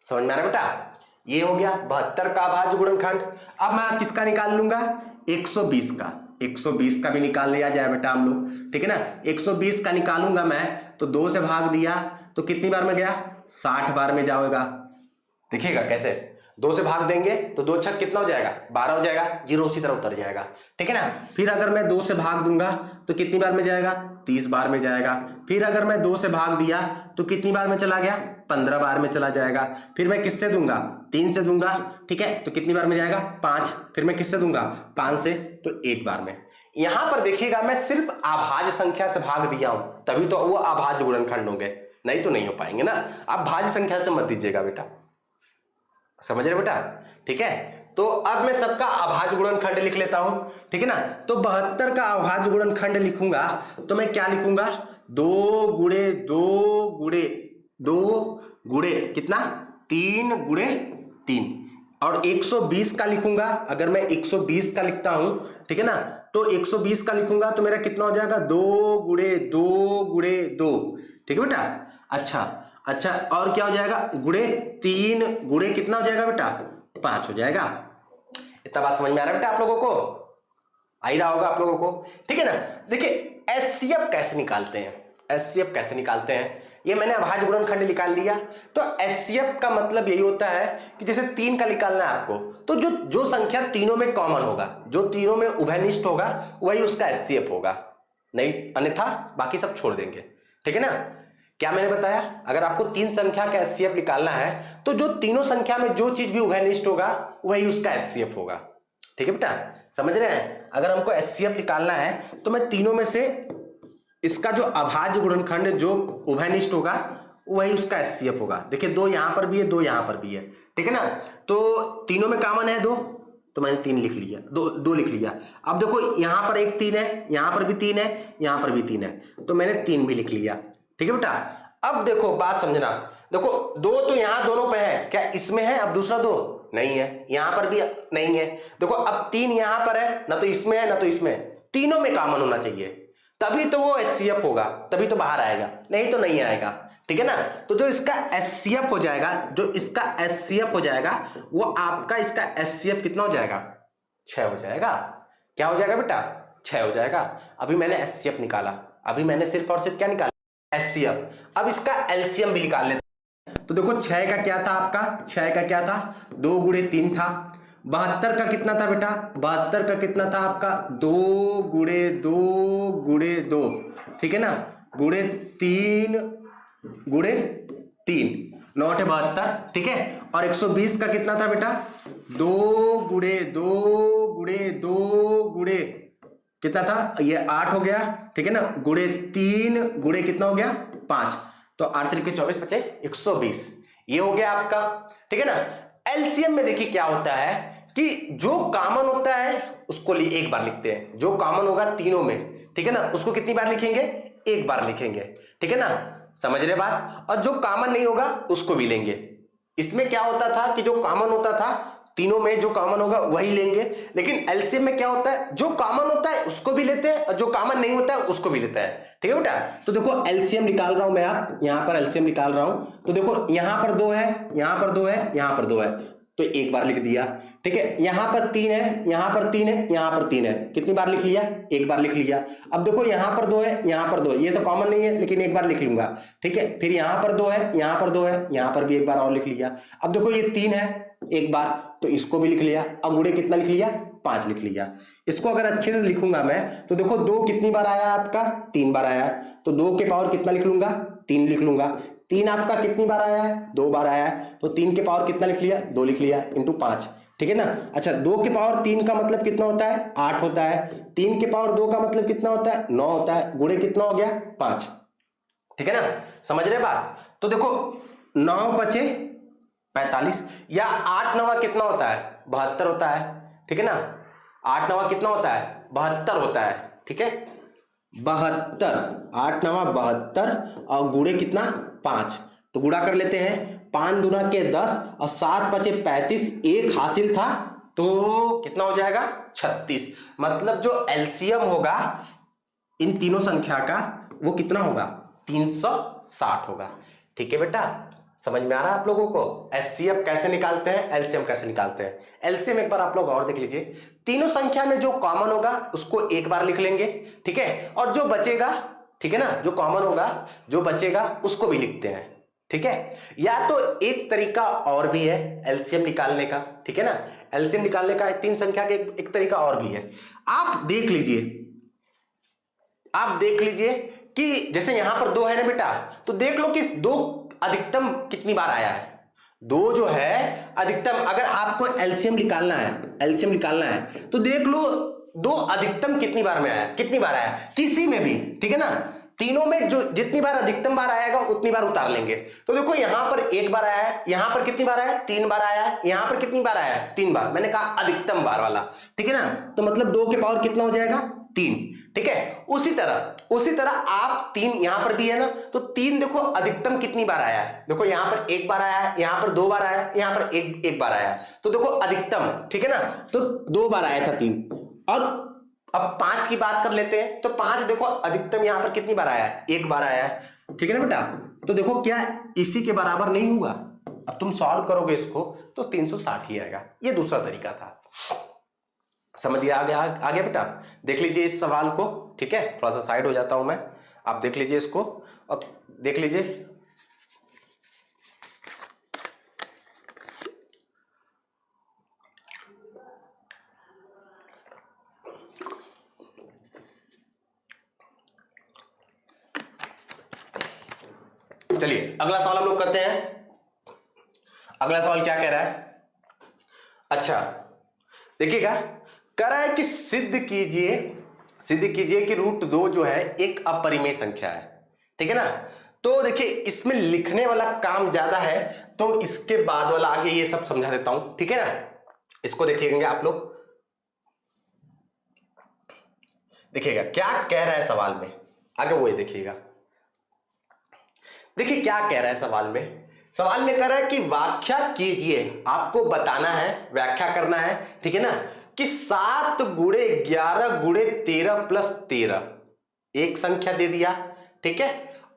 [SPEAKER 1] समझ में आ रहा बेटा। ये हो गया 72 का अभाज्य गुणनखंड। अब मैं किसका निकाल लूंगा, 120 का, 120 का भी निकाल लिया जाए बेटा हम लोग, ठीक है ना। 120 का निकालूंगा मैं तो 2 से भाग दिया तो कितनी बार में गया, 60 बार में जाएगा। देखिएगा कैसे, 2 से भाग देंगे तो 2 छक कितना हो जाएगा, 12 हो जाएगा, 0 उसी तरह उतर जाएगा, ठीक है ना। फिर अगर मैं 2 से भाग दूंगा तो कितनी बार में जाएगा, 30 बार में जाएगा। फिर अगर मैं 2 से भाग दिया तो कितनी बार में चला गया, 15 बार में चला जाएगा। फिर मैं किससे दूंगा, 3 से दूंगा, ठीक है, तो कितनी बार में जाएगा, 5। फिर मैं किससे दूंगा, 5 से, तो 1 बार में। यहां पर देखिएगा मैं सिर्फ अभाज्य संख्या से भाग दिया हूं, तभी तो वो अभाज्य गुणनखंड होंगे, नहीं तो नहीं हो पाएंगे ना। आप भाज्य संख्या से मत दीजिएगा बेटा, समझ रहे बेटा, ठीक है। तो अब मैं सबका अभाज्य गुणनखंड लिख लेता हूं, ठीक है ना। तो 72 का अभाज्य गुणनखंड लिखूंगा तो मैं क्या लिखूंगा, 2 गुणे 2 गुणे 2 गुणे कितना, 3 गुणे 3। और 120 का लिखूंगा, अगर मैं 120 का लिखता हूं, ठीक है ना, तो 120 का लिखूंगा तो मेरा कितना हो जाएगा, 2 गुणे 2 गुणे 2, ठीक है बेटा। अच्छा, और क्या हो जाएगा, गुणे 3 गुणे कितना हो जाएगा बेटा, 5 हो जाएगा। इतना बात समझ में आ रहा है बेटा आप लोगों को, आ ही रहा होगा आप लोगों को, ठीक है ना। देखिए एचसीएफ कैसे निकालते हैं, एचसीएफ कैसे निकालते हैं, ये मैंने अभाज्य गुणनखंड निकाल लिया। तो एचसीएफ का मतलब यही होता है कि जैसे 3 का निकालना है आपको, तो जो संख्या तीनों में कॉमन होगा, जो तीनों में उभयनिष्ठ होगा, वही उसका एचसीएफ होगा, नहीं अन्यथा बाकी सब छोड़ देंगे, ठीक है ना। क्या मैंने बताया, अगर आपको 3 संख्या का एचसीएफ निकालना है तो जो तीनों संख्या में जो चीज भी उभयनिष्ठ होगा वही उसका एचसीएफ होगा, ठीक है बेटा, समझ रहे हैं। अगर हमको एचसीएफ निकालना है तो मैं तीनों में से इसका जो अभाज्य गुणनखंड जो उभयनिष्ठ होगा वही उसका एचसीएफ होगा। देखिए 2 यहां पर भी है, 2 यहां पर भी है, ठीक है ना। तो तीनों में कॉमन है 2, तो मैंने 3 लिख लिया, 2 लिख लिया। अब देखो यहां पर एक 3 है, यहां पर भी 3 है, यहां पर भी 3 है, तो मैंने 3 भी लिख लिया, ठीक है बेटा। अब देखो बात समझना, देखो 2 तो यहां दोनों पे है, क्या इसमें है, अब दूसरा 2 नहीं है, यहां पर भी नहीं है। देखो अब 3 यहां पर है, ना तो इसमें है ना तो इसमें, तीनों में कॉमन होना चाहिए, तभी तो वो एचसीएफ होगा, तभी तो बाहर आएगा, नहीं तो नहीं आएगा, ठीक है ना। तो जो इसका एचसीएफ हो जाएगा, जो इसका एचसीएफ हो जाएगा, वो आपका इसका एचसीएफ कितना हो जाएगा, 6 हो जाएगा। क्या हो जाएगा बेटा, 6 हो जाएगा। अभी मैंने एचसीएफ निकाला, अभी मैंने सिर्फ और सिर्फ क्या निकाला, एचसीएफ। अब इसका एलसीएम भी निकाल लेते हैं। तो देखो 6 का क्या था आपका, 6 का क्या था, 2 गुणे 3 था। 72 का कितना था बेटा, 72 का कितना था आपका, 2 गुणे 2 गुणे 2, ठीक है ना, गुणे 3 गुणे 3, 9 है 72, ठीक है। और 120 का कितना था बेटा, 2 गुणे 2 गुणे 2 गुणे कितना था, ये 8 हो गया, ठीक है ना, गुणे 3 गुणे कितना हो गया, 5, तो 8 3 के 24 बचे 120, ये हो गया आपका, ठीक है ना। एलसीएम में देखिए क्या होता है कि जो कॉमन होता है उसको एक बार लिखते हैं, जो कॉमन होगा तीनों में, ठीक है ना, उसको कितनी बार लिखेंगे, एक बार लिखेंगे, ठीक है ना, समझ रहे बात। और जो कॉमन नहीं होगा उसको भी लेंगे। इसमें क्या होता था कि जो कॉमन होता था तीनों में, जो कॉमन होगा वही लेंगे, लेकिन एलसीएम में क्या होता है, जो कॉमन होता है उसको भी लेते हैं और जो कॉमन नहीं होता है उसको भी लेता है, ठीक है बेटा। तो देखो एलसीएम निकाल रहा हूं मैं, आप यहां पर एलसीएम निकाल रहा हूं, तो देखो यहां पर 2 है, यहां पर 2 है, यहां पर 2 है, तो एक बार लिख दिया, ठीक है। यहां पर 3 है, यहां पर 3 है, यहां पर 3 है, कितनी बार लिख लिया, एक बार लिख लिया। अब देखो यहां पर 2 है, यहां पर 2 है, ये तो कॉमन नहीं है लेकिन एक बार लिख लूंगा, ठीक है। फिर यहां पर 2 है, यहां पर 2 है, यहां पर भी एक बार और लिख लिया। अब देखो ये 3 है, एक बार, तो इसको भी लिख लिया। अब गुणे कितना लिख लिया, 5 लिख लिया। इसको अगर अच्छे से लिखूंगा मैं तो देखो 2 कितनी बार आया आपका, 3 बार आया, तो 2 के पावर कितना लिख लूंगा, 3 लिख लूंगा। 3 आपका कितनी बार आया है, 2 बार आया है, तो 3 के पावर कितना लिख लिया, 2 लिख लिया, इंटू 5, ठीक है ना। अच्छा 2 के पावर 3 का मतलब कितना होता है, 8 होता है। 3 के पावर 2 का मतलब कितना होता है, 9 होता है। गुणे कितना हो गया, 5, ठीक है ना, समझ रहे बात। तो देखो 9 बचे 45, या 8 नवा कितना होता है, 72 होता है, ठीक है ना। 8 नवा कितना होता है, 72 होता है, ठीक है, 72, 8 नवा 72, और गुणे कितना 5, तो गुणा कर लेते हैं, 5 दूना के 10 और 7 बचे 35, एक हासिल था तो कितना हो जाएगा 36। मतलब जो एलसीएम होगा इन तीनों संख्या का वो कितना होगा, 360 होगा, ठीक है बेटा। समझ में आ रहा है आप लोगों को एचसीएफ कैसे निकालते हैं, एलसीएम कैसे निकालते हैं। एलसीएम एक बार आप लोग और देख लीजिए, तीनों संख्या में जो कॉमन होगा उसको एक बार लिख लेंगे, ठीक है, और जो बचेगा, ठीक है ना, जो कॉमन होगा जो बचेगा उसको भी लिखते हैं, ठीक है। या तो एक तरीका और भी है एलसीएम निकालने का, ठीक है ना, एलसीएम निकालने का तीन संख्या का एक तरीका और भी है। आप देख लीजिए, आप देख लीजिए कि जैसे यहां पर 2 है ना बेटा, तो देख लो कि 2 अधिकतम कितनी बार आया है, 2 जो है अधिकतम, अगर आपको एलसीएम निकालना है, एलसीएम निकालना है तो देख लो 2 अधिकतम कितनी बार में आया, कितनी बार आया, किसी में भी, ठीक है ना, तीनों में जो जितनी बार अधिकतम बार आएगा उतनी बार उतार लेंगे। तो देखो यहां पर एक बार आया है, यहां पर कितनी बार आया, 3 बार आया है, यहां पर कितनी बार आया है, 3 बार, मैंने कहा अधिकतम बार वाला, ठीक है ना, तो मतलब 2 के पावर कितना हो जाएगा, 3, ठीक है। उसी तरह आप 3 यहां पर भी है ना, तो 3 देखो अधिकतम कितनी बार आया है, देखो यहां पर एक बार आया है, यहां पर 2 बार आया है, यहां पर एक बार आया है, तो देखो अधिकतम, ठीक है ना, तो 2 बार आया था 3। और अब 5 की बात कर लेते हैं, तो 5 देखो अधिकतम यहां पर कितनी बार आया है, एक बार आया है, ठीक है ना बेटा। तो देखो क्या इसी के बराबर नहीं हुआ, अब तुम सॉल्व करोगे इसको तो 360 ही आएगा, ये दूसरा तरीका था। समझ गया, आ गया बेटा। देख लीजिए इस सवाल को, ठीक है, थोड़ा सा साइड हो जाता हूं मैं, आप देख लीजिए इसको और देख लीजिए, चलिए अगला सवाल हम लोग करते हैं। अगला सवाल क्या कह रहा है, अच्छा देखिएगा, कह रहा है कि सिद्ध कीजिए कि √2 जो है एक अपरिमेय संख्या है, ठीक है ना। तो देखिए इसमें लिखने वाला काम ज्यादा है, तो इसके बाद वाला आगे ये सब समझा देता हूं, ठीक है ना। इसको देखिएगा आप लोग, देखिएगा क्या कह रहा है सवाल में, आगे वो देखिएगा। देखिए क्या कह रहा है सवाल में, सवाल में कह रहा है कि व्याख्या कीजिए, आपको बताना है, व्याख्या करना है, ठीक है ना, कि 7 गुणे 11 गुणे 13 प्लस 13 एक संख्या दे दिया, ठीक है,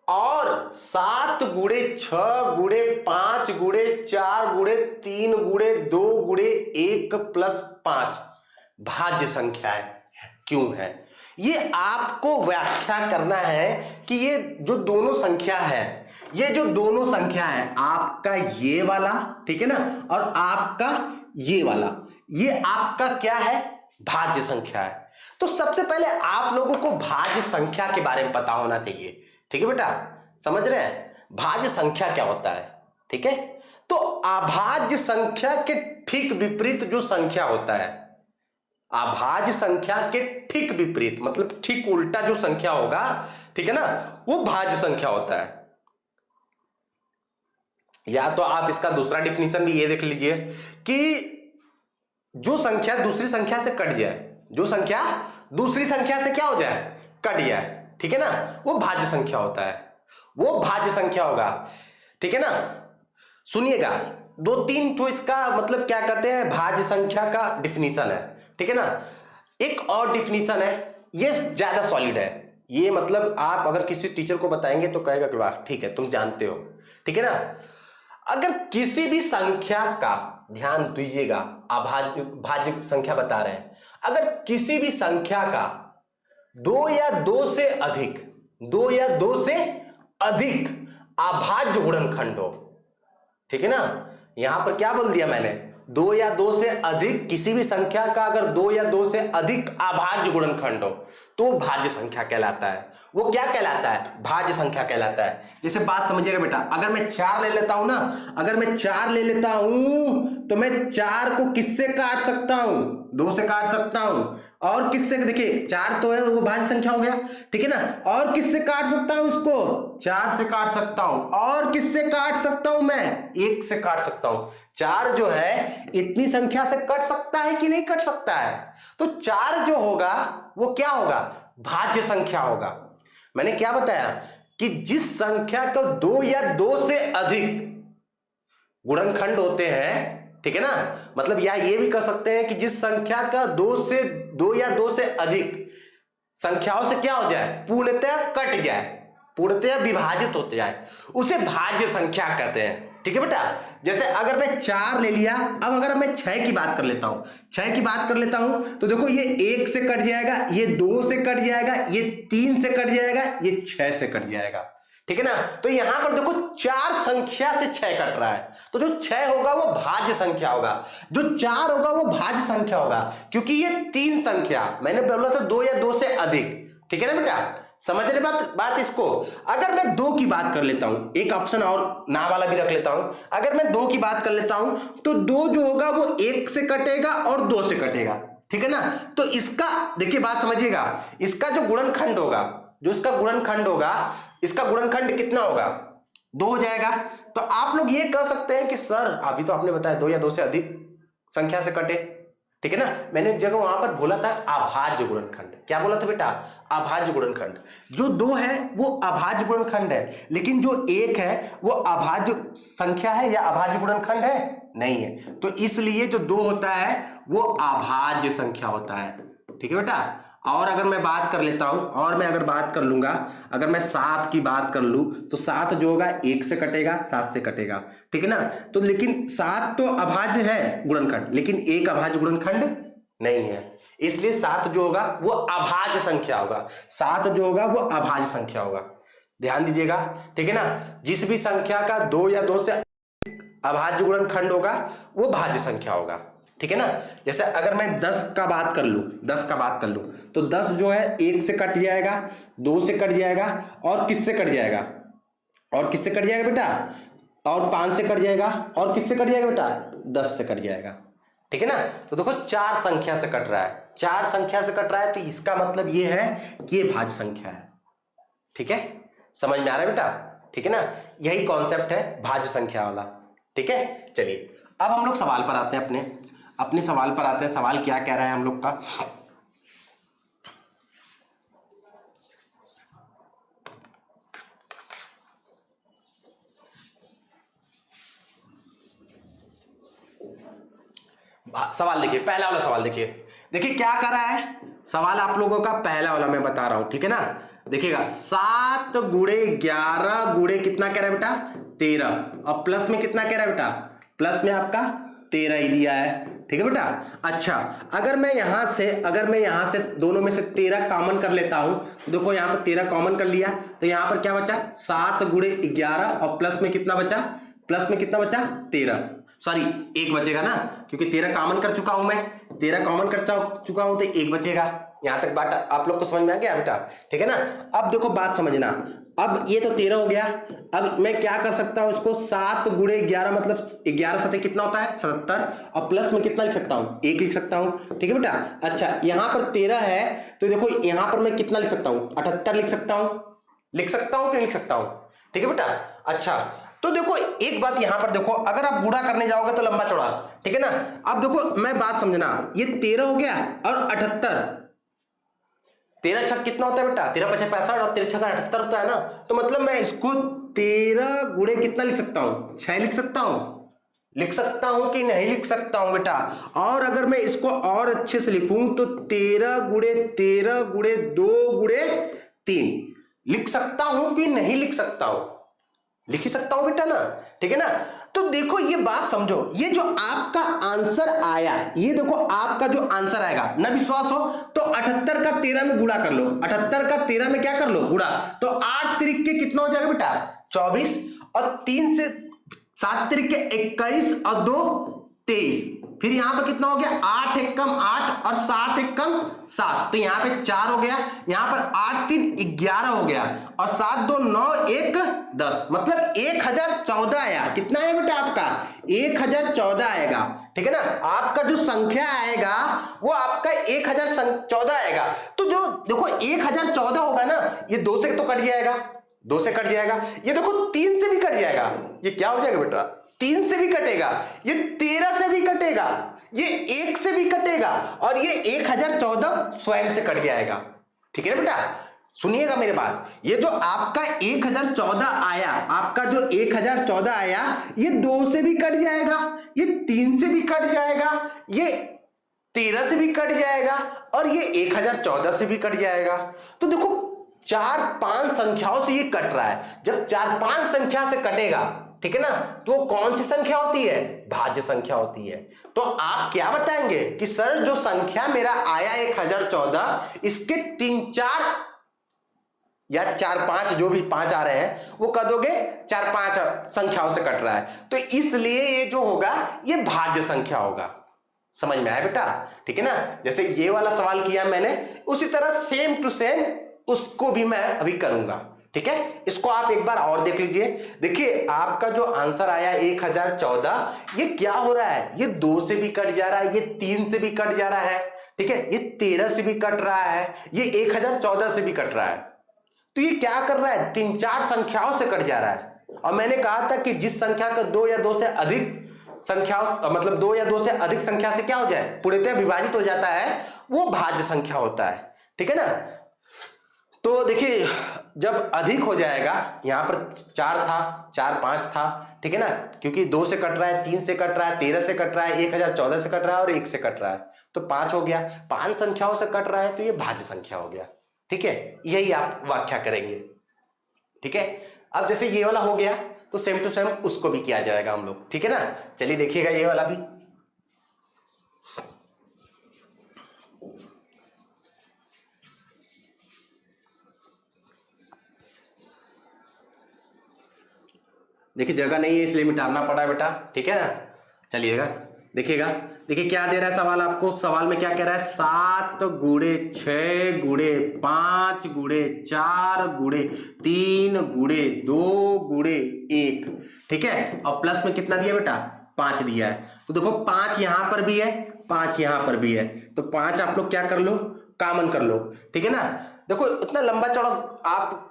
[SPEAKER 1] और 7 गुणे 6 गुणे 5 गुणे 4 गुणे 3 गुणे 2 गुणे 1 प्लस 5 भाज्य संख्या है, क्यों है। ये आपको व्याख्या करना है कि ये जो दोनों संख्या है, ये जो दोनों संख्या है, आपका ये वाला, ठीक है ना, और आपका ये वाला, ये आपका क्या है, भाज्य संख्या है। तो सबसे पहले आप लोगों को भाज्य संख्या के बारे में पता होना चाहिए, ठीक है बेटा, समझ रहे हैं, भाज्य संख्या क्या होता है, ठीक है। तो अभाज्य संख्या के ठीक विपरीत जो संख्या होता है, अभाज्य संख्या के ठीक विपरीत मतलब ठीक उल्टा जो संख्या होगा, ठीक है ना, वो भाज्य संख्या होता है। या तो आप इसका दूसरा डिफिनीशन भी ये देख लीजिए कि जो संख्या दूसरी संख्या से कट जाए, जो संख्या दूसरी संख्या से क्या हो जाए, कट जाए, ठीक है ना, वो भाज्य संख्या होता है, वो भाज्य संख्या होगा, ठीक है ना। सुनिएगा, दो तीन तो इसका मतलब क्या कहते हैं, भाज्य संख्या का डिफिनीशन है, ठीक है ना। एक और डिफिनीशन है, ये ज्यादा सॉलिड है, ये मतलब आप अगर किसी टीचर को बताएंगे तो कहेगा कि वाह ठीक है तुम जानते हो, ठीक है ना। अगर किसी भी संख्या का, ध्यान दीजिएगा, अभाज्य भाज्य संख्या बता रहे हैं, अगर किसी भी संख्या का दो या दो से अधिक, दो या दो से अधिक अभाज्य गुणनखंड हो, ठीक है ना। यहां पर क्या बोल दिया मैंने, दो या दो से अधिक, किसी भी संख्या का अगर दो या दो से अधिक अभाज्य गुणनखंड हो तो भाज्य संख्या कहलाता है। वो क्या कहलाता है, भाज्य संख्या कहलाता है। जैसे बात समझिएगा बेटा, अगर मैं 4 ले लेता हूं ना, अगर मैं 4 ले लेता हूं तो मैं 4 को किससे काट सकता हूं, 2 से काट सकता हूं, और किससे, देखिए 4 तो है वो भाज्य संख्या हो गया, ठीक है ना, और किससे काट सकता हूं उसको, 4 से काट सकता हूं, और किससे काट सकता हूं मैं, 1 से काट सकता हूं। 4 जो है इतनी संख्या से कट सकता है कि नहीं कट सकता है, तो 4 जो होगा वो क्या होगा, भाज्य संख्या होगा। मैंने क्या बताया कि जिस संख्या को 2 या 2 से अधिक गुणनखंड होते हैं, ठीक है ना, मतलब या ये भी कह सकते हैं कि जिस संख्या का 2 या 2 से अधिक संख्याओं से क्या हो जाए, पूर्णतः कट जाए, पूर्णतः विभाजित होते जाए, उसे भाज्य संख्या कहते हैं, ठीक है बेटा। जैसे अगर मैं 4 ले लिया, अब अगर मैं 6 की बात कर लेता हूं, 6 की बात कर लेता हूं तो देखो ये 1 से कट जाएगा, ये 2 से कट जाएगा, ये 3 से कट जाएगा, ये 6 से कट जाएगा, ठीक है ना। तो यहां पर देखो 4 संख्या से 6 कट रहा है, तो जो 6 होगा वो भाज्य संख्या होगा, जो 4 होगा वो भाज्य संख्या होगा, क्योंकि ये 3 संख्या, मैंने बोला था 2 या 2 से अधिक, ठीक है ना बेटा, समझ रहे बात इसको। अगर मैं 2 की बात कर लेता हूं, एक ऑप्शन और ना वाला भी रख लेता हूं, अगर मैं 2 की बात कर लेता हूं तो 2 जो होगा वो 1 से कटेगा और 2 से कटेगा, ठीक है ना। तो इसका देखिए बात समझिएगा, इसका जो गुणनखंड होगा, जो इसका गुणनखंड होगा, इसका गुणनखंड कितना होगा, 2 हो जाएगा। तो आप लोग ये कह सकते हैं कि सर अभी तो आपने बताया 2 या 2 से अधिक संख्या से कटे, ठीक है ना। मैंने एक जगह वहां पर बोला था अभाज्य गुणनखंड, क्या बोला था बेटा, अभाज्य गुणनखंड। जो 2 है वो अभाज्य गुणनखंड है, लेकिन जो 1 है वो अभाज्य संख्या है या अभाज्य गुणनखंड है, नहीं है। तो इसलिए जो 2 होता है वो अभाज्य संख्या होता है, ठीक है बेटा। और अगर मैं बात कर लेता हूं, और मैं अगर बात कर लूंगा, अगर मैं 7 की बात कर लूं तो 7 जो होगा 1 से कटेगा, 7 से कटेगा, ठीक है ना। तो लेकिन 7 तो अभाज्य है गुणनखंड, लेकिन 1 अभाज्य गुणनखंड नहीं है, इसलिए 7 जो होगा वो अभाज्य संख्या होगा, 7 जो होगा वो अभाज्य संख्या होगा, ध्यान दीजिएगा, ठीक है ना। जिस भी संख्या का 2 या 2 से अभाज्य गुणनखंड होगा वो भाज्य संख्या होगा, ठीक है ना। जैसे अगर मैं 10 का बात कर लूं, 10 का बात कर लूं तो 10 जो है 1 से कट जाएगा, 2 से कट जाएगा, और किससे कट जाएगा, और किससे कट जाएगा बेटा, और 5 से कट जाएगा, और किससे कट जाएगा बेटा, 10 से कट जाएगा, ठीक है ना। तो देखो 4 संख्या से कट रहा है, 4 संख्या से कट रहा है, तो इसका मतलब ये है कि ये भाज्य संख्या है, ठीक है, समझ में आ रहा है बेटा, ठीक है ना। यही कॉन्सेप्ट है भाज्य संख्या वाला, ठीक है। चलिए अब हम लोग सवाल पर आते हैं, अपने सवाल पर आते हैं। सवाल क्या कह रहा है हम लोग का, सवाल देखिए, पहला वाला सवाल देखिए, देखिए क्या कर रहा है सवाल आप लोगों का, पहला वाला मैं बता रहा हूं, ठीक है ना। देखिएगा 7 गुणे 11 गुणे कितना कह रहा है बेटा, 13, और प्लस में कितना कह रहा है बेटा, प्लस में आपका 13 ही दिया है, ठीक है बेटा। अच्छा अगर मैं यहां से दोनों में से 13 कॉमन कर लेता हूं, देखो यहां पर 13 कॉमन कर लिया, तो यहां पर क्या बचा, 7 गुणे 11, और प्लस में कितना बचा, प्लस में कितना बचा, 13, सॉरी 1 बचेगा ना, क्योंकि 13 कॉमन कर चुका हूं मैं, 13 कॉमन कर चुका हूं तो 1 बचेगा। यहां तक बात आप लोग को समझ में आ गया बेटा, ठीक है ना। अब देखो बात समझना, अब ये तो 13 हो गया, अब मैं क्या कर सकता हूं इसको, 7 गुणे 11 मतलब 11 सतह कितना होता है 77, और प्लस में कितना लिख सकता हूं, 1 लिख सकता हूं, ठीक है बेटा। अच्छा यहां पर 13 है तो देखो यहां पर मैं कितना लिख सकता हूं, 78 लिख सकता हूं कि नहीं लिख सकता हूं, ठीक है बेटा। अच्छा तो देखो एक बात यहां पर देखो, अगर आप गुणा करने जाओगे तो लंबा चौड़ा, ठीक है ना। अब देखो मैं बात समझना, ये 13 हो गया और 78, 13 छक कितना होता है बेटा, 13 पचे 65 और 13 छक 78 होता है ना। तो मतलब मैं इसको 13 गुणे कितना लिख सकता हूं, 6 लिख सकता हूं कि नहीं लिख सकता हूं बेटा। और अगर मैं इसको और अच्छे से लिखूं तो 13 गुणे 13 गुणे 2 गुणे 3 लिख सकता हूं कि नहीं लिख सकता हूं, लिख ही सकता हूं बेटा ना, ठीक है ना। तो देखो ये बात समझो, ये जो आपका आंसर आया, ये देखो आपका जो आंसर आएगा, ना विश्वास हो तो 78 का 13 में गुणा कर लो, 78 का 13 में क्या कर लो, गुणा। तो 8 तिरिक कितना हो जाएगा बेटा 24, और 3 से 7 तिरिक 21 और 2 23, फिर यहां पर कितना हो गया 8 एकम 8 और 7 एकम 7, तो यहां पे 4 हो गया, यहां पर 8 3 11 हो गया और 7 2 9 1 10, मतलब 1014 आया। कितना है बेटा आपका 1014 आएगा, ठीक है ना। आपका जो संख्या आएगा वो आपका 1014 आएगा। तो जो देखो 1014 होगा ना, ये 2 से तो कट जाएगा, 2 से कट जाएगा, ये देखो 3 से भी कट जाएगा, ये क्या हो जाएगा बेटा 3 से भी कटेगा, ये 13 से भी कटेगा, ये 1 से भी कटेगा, और ये 1014 स्वयं से कट जाएगा, ठीक है ना बेटा। सुनिएगा मेरी बात, ये जो आपका 1014 आया, आपका जो 1014 आया, ये 2 से भी कट जाएगा, ये 3 से भी कट जाएगा, ये 13 से भी कट जाएगा, और ये 1014 से भी कट जाएगा। तो देखो 4-5 संख्याओं से ये कट रहा है, जब 4-5 संख्या से कटेगा, ठीक है ना, तो वो कौन सी संख्या होती है, भाज्य संख्या होती है। तो आप क्या बताएंगे कि सर जो संख्या मेरा आया 1014, इसके 3-4 या 4-5 जो भी 5 आ रहे हैं वो कह दोगे 4-5 संख्याओं से कट रहा है, तो इसलिए ये जो होगा ये भाज्य संख्या होगा। समझ में आया बेटा, ठीक है ना। जैसे ये वाला सवाल किया मैंने, उसी तरह सेम टू सेम उसको भी मैं अभी करूंगा, ठीक है। इसको आप एक बार और देख लीजिए, देखिए आपका जो आंसर आया 1014, ये क्या हो रहा है, ये 2 से भी कट जा रहा है, ये 3 से भी कट जा रहा है, ठीक है, ये 13 से भी कट रहा है, ये 1014 से भी कट रहा है। तो ये क्या कर रहा है, 3-4 संख्याओं से कट जा रहा है। और मैंने कहा था कि जिस संख्या का 2 या 2 से अधिक संख्याओं, मतलब 2 या 2 से अधिक संख्या से क्या हो जाए, पूर्णतः विभाजित हो जाता है, वो भाज्य संख्या होता है, ठीक है ना। तो देखिए जब अधिक हो जाएगा, यहां पर 4 था, 4-5 था, ठीक है ना, क्योंकि 2 से कट रहा है, 3 से कट रहा है, 13 से कट रहा है, 1014 से कट रहा है और 1 से कट रहा है, तो 5 हो गया। 5 संख्याओं से कट रहा है तो ये भाज्य संख्या हो गया, ठीक है। यही आप व्याख्या करेंगे, ठीक है। अब जैसे ये वाला हो गया तो सेम टू सेम उसको भी किया जाएगा हम लोग, ठीक है ना। चलिए देखिएगा ये वाला भी, देखिए जगह नहीं है इसलिए मिटाना पड़ा बेटा, ठीक है ना। चलिएगा देखिएगा, देखिए क्या दे रहा है सवाल आपको, सवाल में क्या कह रहा है, 7 गुणे 6 गुणे 5 गुणे 4 गुणे 3 गुणे 2 गुणे 1, ठीक है। और प्लस में कितना दिया बेटा 5 दिया है। तो देखो 5 यहां पर भी है, 5 यहां पर भी है, तो 5 आप लोग क्या कर लो, कॉमन कर लो, ठीक है ना। देखो इतना लंबा चौड़ा आप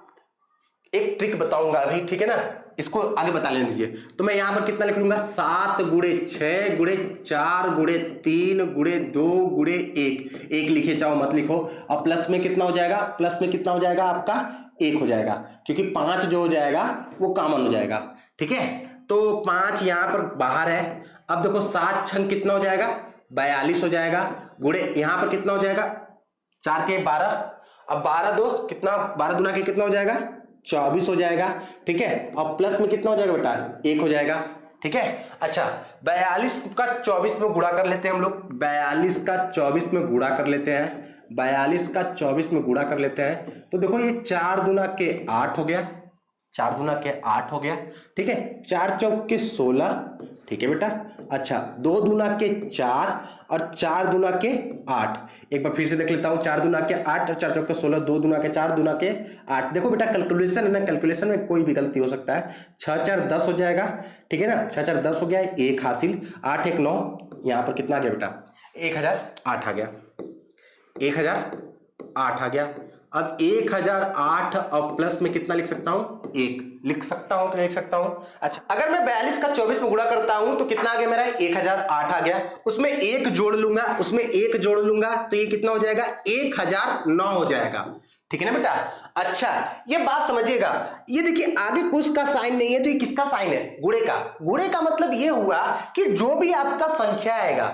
[SPEAKER 1] एक ट्रिक बताऊंगा अभी, ठीक है ना, इसको आगे बता लेने दीजिए। तो मैं यहां पर कितना लिख लूंगा, 7 गुणे 6 गुणे 4 गुणे 3 गुणे 2 गुणे 1, 1 लिखे चाहो मत लिखो। और प्लस में कितना हो जाएगा, प्लस में कितना हो जाएगा आपका 1 हो जाएगा, क्योंकि 5 जो हो जाएगा वो कॉमन हो जाएगा, ठीक है। तो 5 यहां पर बाहर है। अब देखो 7 छंग कितना हो जाएगा 42 हो जाएगा, गुणे यहां पर कितना हो जाएगा 4 के 12, अब 12 2 कितना, 12 दूना के कितना हो जाएगा 24 हो जाएगा, ठीक है। और प्लस में कितना हो जाएगा बेटा 1 हो जाएगा, ठीक है। अच्छा 42 का 24 में गुणा कर लेते हैं हम लोग, 42 का 24 में गुणा कर लेते हैं, 42 का 24 में गुणा कर लेते हैं। तो देखो ये 4 दूना के 8 हो गया, 4 दूना के 8 हो गया, ठीक है। 4 चौक के 16, ठीक है बेटा। अच्छा 2 दूना के 4 और 4 दूना के 8, एक बार फिर से देख लेता हूं, 4 दूना के 8 और 4 चौक के 16, 2 दूना के 4 दूना के 8। देखो बेटा कैलकुलेशन है ना, कैलकुलेशन में कोई भी गलती हो सकता है। 6 4 10 हो जाएगा, ठीक है ना, 6 4 10 हो गया, 1 हासिल, 8 1 9, यहां पर कितना आ गया बेटा 1008 आ गया, 1008 आ गया। अब 1008 और प्लस में कितना लिख सकता हूं, 1 लिख सकता हूं कि नहीं लिख सकता हूं। अच्छा, अगर मैं 42 का 24 में गुणा करता हूं तो कितना आ गया मेरा, 1008 आ गया। उसमें 1 जोड़ लूंगा, तो ये कितना हो जाएगा, 1009 हो जाएगा। ठीक है ना बेटा। अच्छा, ये बात समझिएगा, ये देखिए आगे कुछ का साइन नहीं है तो ये किसका साइन है, गुणे का। गुणे का मतलब ये हुआ कि जो भी आपका संख्या आएगा,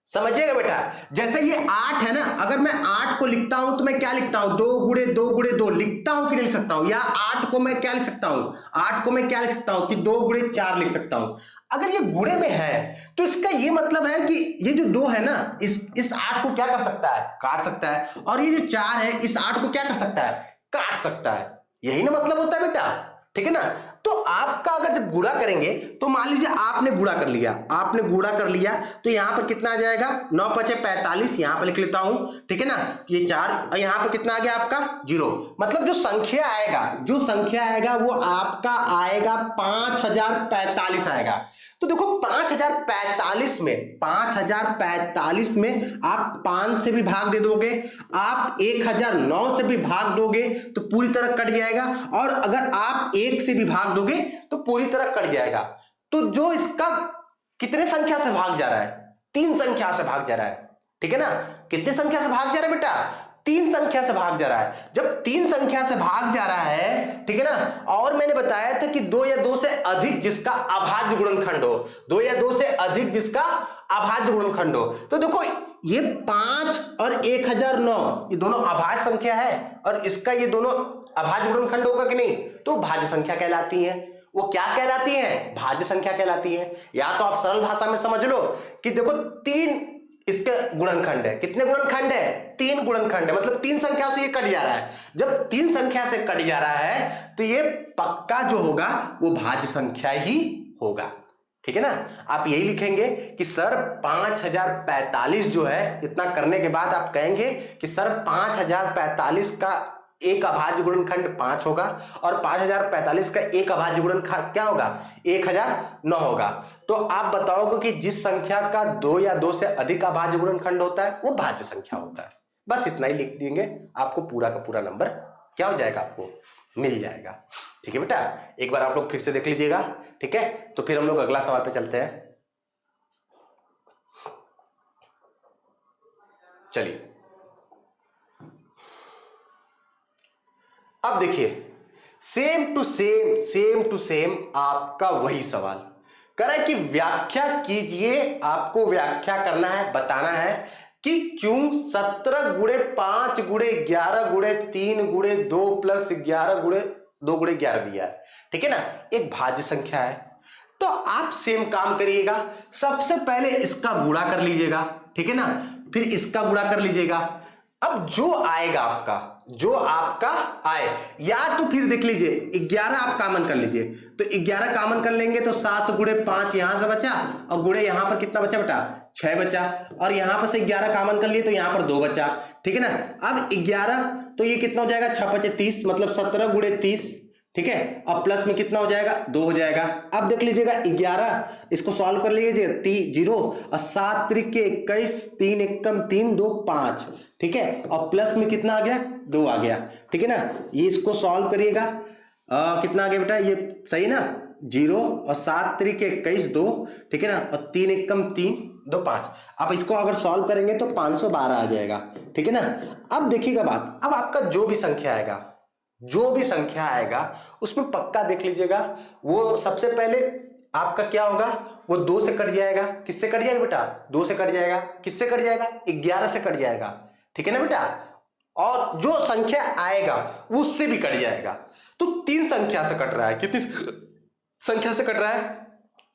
[SPEAKER 1] समझिएगा बेटा, जैसे ये 8 है ना, अगर मैं 8 को लिखता हूं तो मैं क्या लिखता हूं, 2 गुणे 2 गुणे 2 लिखता हूं कि नहीं लिख सकता हूं, या 8 को मैं क्या लिख सकता हूं, 8 को मैं क्या लिख सकता हूं कि 2 गुणे 4 लिख सकता हूं। अगर ये गुणे में है तो इसका ये मतलब है कि ये जो 2 है ना, इस 8 को क्या कर सकता है, काट सकता है, और ये जो 4 है इस 8 को क्या कर सकता है, काट सकता है। यही ना मतलब होता है बेटा, ठीक है ना। तो आपका अगर जब गुणा करेंगे तो मान लीजिए आपने गुणा कर लिया, तो यहां पर कितना आ जाएगा, 9 पचे 45, यहां पर लिख लेता हूं, ठीक है ना, ये 4, और यहां पर कितना आ गया आपका 0। मतलब जो संख्या आएगा वो आपका आएगा 5045 आएगा। तो देखो 5045 में आप 5 से भी भाग दे दोगे, आप 1009 से भी भाग दोगे तो पूरी तरह कट जाएगा, और अगर आप 1 से भी भाग दोगे तो पूरी तरह कट जाएगा। तो जो इसका कितने संख्या से भाग जा रहा है, 3 संख्या से भाग जा रहा है। ठीक है ना, कितने संख्या से भाग जा रहा है बेटा, 3 संख्या से भाग जा रहा है। जब 3 संख्या से भाग जा रहा है, ठीक है ना, और मैंने बताया था कि 2 या 2 से अधिक जिसका अभाज्य गुणनखंड हो, 2 या 2 से अधिक जिसका अभाज्य गुणनखंड हो, तो देखो ये 5 और 1009 ये दोनों अभाज्य संख्या है, और इसका ये दोनों अभाज्य गुणनखंड होगा कि नहीं, तो भाज्य संख्या कहलाती है। वो क्या कहलाती है, भाज्य संख्या कहलाती है। या तो आप सरल भाषा में समझ लो कि देखो 3 इसके गुणनखंड है, कितने गुणनखंड है, 3 गुणनखंड है, मतलब 3 संख्या से ये कट जा रहा है। जब 3 संख्या से कट जा रहा है तो ये पक्का जो होगा वो भाज्य संख्या ही होगा। ठीक है ना। आप यही लिखेंगे कि सर 5045 जो है, इतना करने के बाद आप कहेंगे कि सर 5045 का एक अभाज्य गुणनखंड 5 होगा, और 5045 का एक अभाज्य गुणनखंड क्या होगा, 1009 होगा। तो आप बताओगे कि जिस संख्या का 2 या 2 से अधिक अभाज्य गुणनखंड होता है वो भाज्य संख्या होता है। बस इतना ही लिख देंगे, आपको पूरा का पूरा नंबर क्या हो जाएगा, आपको मिल जाएगा। ठीक है बेटा, एक बार आप लोग फिर से देख लीजिएगा। ठीक है, तो फिर हम लोग अगला सवाल पे चलते हैं। चलिए अब देखिए, सेम टू सेम आपका वही सवाल कह रहा है कि व्याख्या कीजिए। आपको व्याख्या करना है, बताना है कि क्यों 17 गुणे 5 गुणे 11 गुणे 3 गुणे 2 प्लस 11 गुणे 2 गुणे 11 दिया है। ठीक है ना, एक भाज्य संख्या है। तो आप सेम काम करिएगा, सबसे पहले इसका गुणा कर लीजिएगा, ठीक है ना, फिर इसका गुणा कर लीजिएगा। अब जो आएगा आपका, जो आपका आए, या तो फिर देख लीजिए 11 आप कॉमन कर लीजिए, तो 11 कॉमन कर लेंगे तो 7 गुणे 5 यहां से बचा, और गुणे यहां पर कितना बचा बेटा, 6 बचा, और यहां पर से 11 कॉमन कर लिए तो यहां पर 2 बचा। ठीक है ना, अब 11 तो ये कितना हो जाएगा, 6 5 30, मतलब 17 गुणे 30। ठीक है, अब प्लस में कितना हो जाएगा, 2 हो जाएगा। अब देख लीजिएगा 11, इसको सॉल्व कर लीजिए, 0 और 7 त्रिक 21, 3 एकम 3 2 5। ठीक है, और प्लस में कितना आ गया, 2 आ गया। ठीक है ना, ये इसको सॉल्व करिएगा, कितना आ गया बेटा, ये सही ना, 0 और 7 त्रिक 21 2, ठीक है ना, और 3 एकम 3 2 5। आप इसको अगर सॉल्व करेंगे तो 512 आ जाएगा। ठीक है ना, अब देखिएगा बात, अब आपका जो भी संख्या आएगा उसमें पक्का देख लीजिएगा, वो सबसे पहले आपका क्या होगा, वो 2 से कट जाएगा। किससे कट जाएगा बेटा, 2 से कट जाएगा। किससे कट जाएगा, 11 से कट जाएगा। ठीक है ना बेटा, और जो संख्या आएगा वो उससे भी कट जाएगा। तो 3 संख्या से कट रहा है, कितनी संख्या से कट रहा है,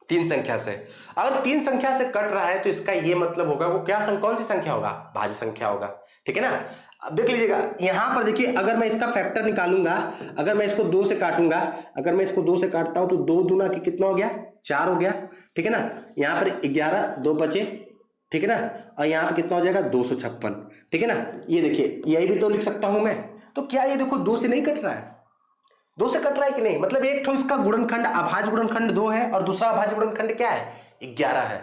[SPEAKER 1] 3 संख्या से। अगर 3 संख्या से कट रहा है तो इसका ये मतलब होगा वो क्या कौन सी संख्या होगा, भाज्य संख्या होगा। ठीक है ना, अब देख लीजिएगा यहां पर देखिए, अगर मैं इसका फैक्टर निकालूंगा, अगर मैं इसको 2 से काटूंगा, अगर मैं इसको 2 से काटता हूं तो 2 दूना की कितना हो गया, 4 हो गया। ठीक है ना, यहां पर 11 2 बचे, ठीक है ना, और यहां पर कितना हो जाएगा, 256। ठीक है ना, ये देखिए यही भी तो लिख सकता हूं मैं। तो क्या ये देखो 2 से नहीं कट रहा है, 2 से कट रहा है कि नहीं, मतलब एक तो इसका गुणनखंड अभाज्य गुणनखंड 2 है और दूसरा अभाज्य गुणनखंड क्या है, 11 है।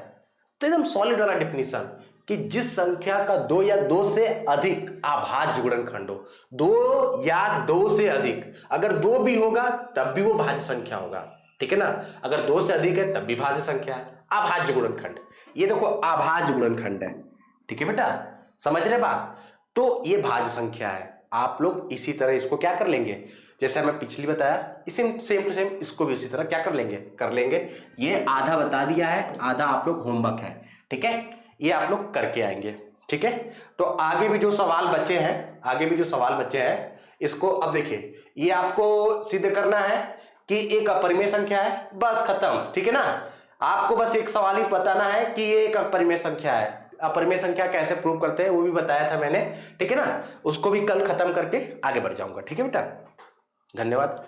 [SPEAKER 1] तो एकदम सॉलिड वाला डेफिनेशन, कि जिस संख्या का 2 या 2 से अधिक अभाज्य गुणनखंड हो, 2 या 2 से अधिक, अगर 2 भी होगा तब भी वो भाज्य संख्या होगा, ठीक है ना, अगर 2 से अधिक है तब भी भाज्य संख्या है, अभाज्य गुणनखंड। ये देखो अभाज्य गुणनखंड है, ठीक है बेटा, समझ रहे बात, तो ये भाज्य संख्या है। आप लोग इसी तरह इसको क्या कर लेंगे, जैसे मैं पिछली बताया इसी सेम टू सेम इसको भी उसी तरह क्या कर लेंगे। ये आधा बता दिया है, आधा आप लोग होमवर्क है, ठीक है, ये आप लोग करके आएंगे, ठीक है। तो आगे भी जो सवाल बचे हैं, इसको अब देखिए, ये आपको सिद्ध करना है कि एक अपरिमेय संख्या है, बस खत्म, ठीक है ना। आपको बस एक सवाल ही बताना है कि ये एक अपरिमेय संख्या है। अपरिमेय संख्या कैसे प्रूव करते हैं वो भी बताया था मैंने, ठीक है ना, उसको भी कल खत्म करके आगे बढ़ जाऊंगा, ठीक है बेटा। धन्यवाद।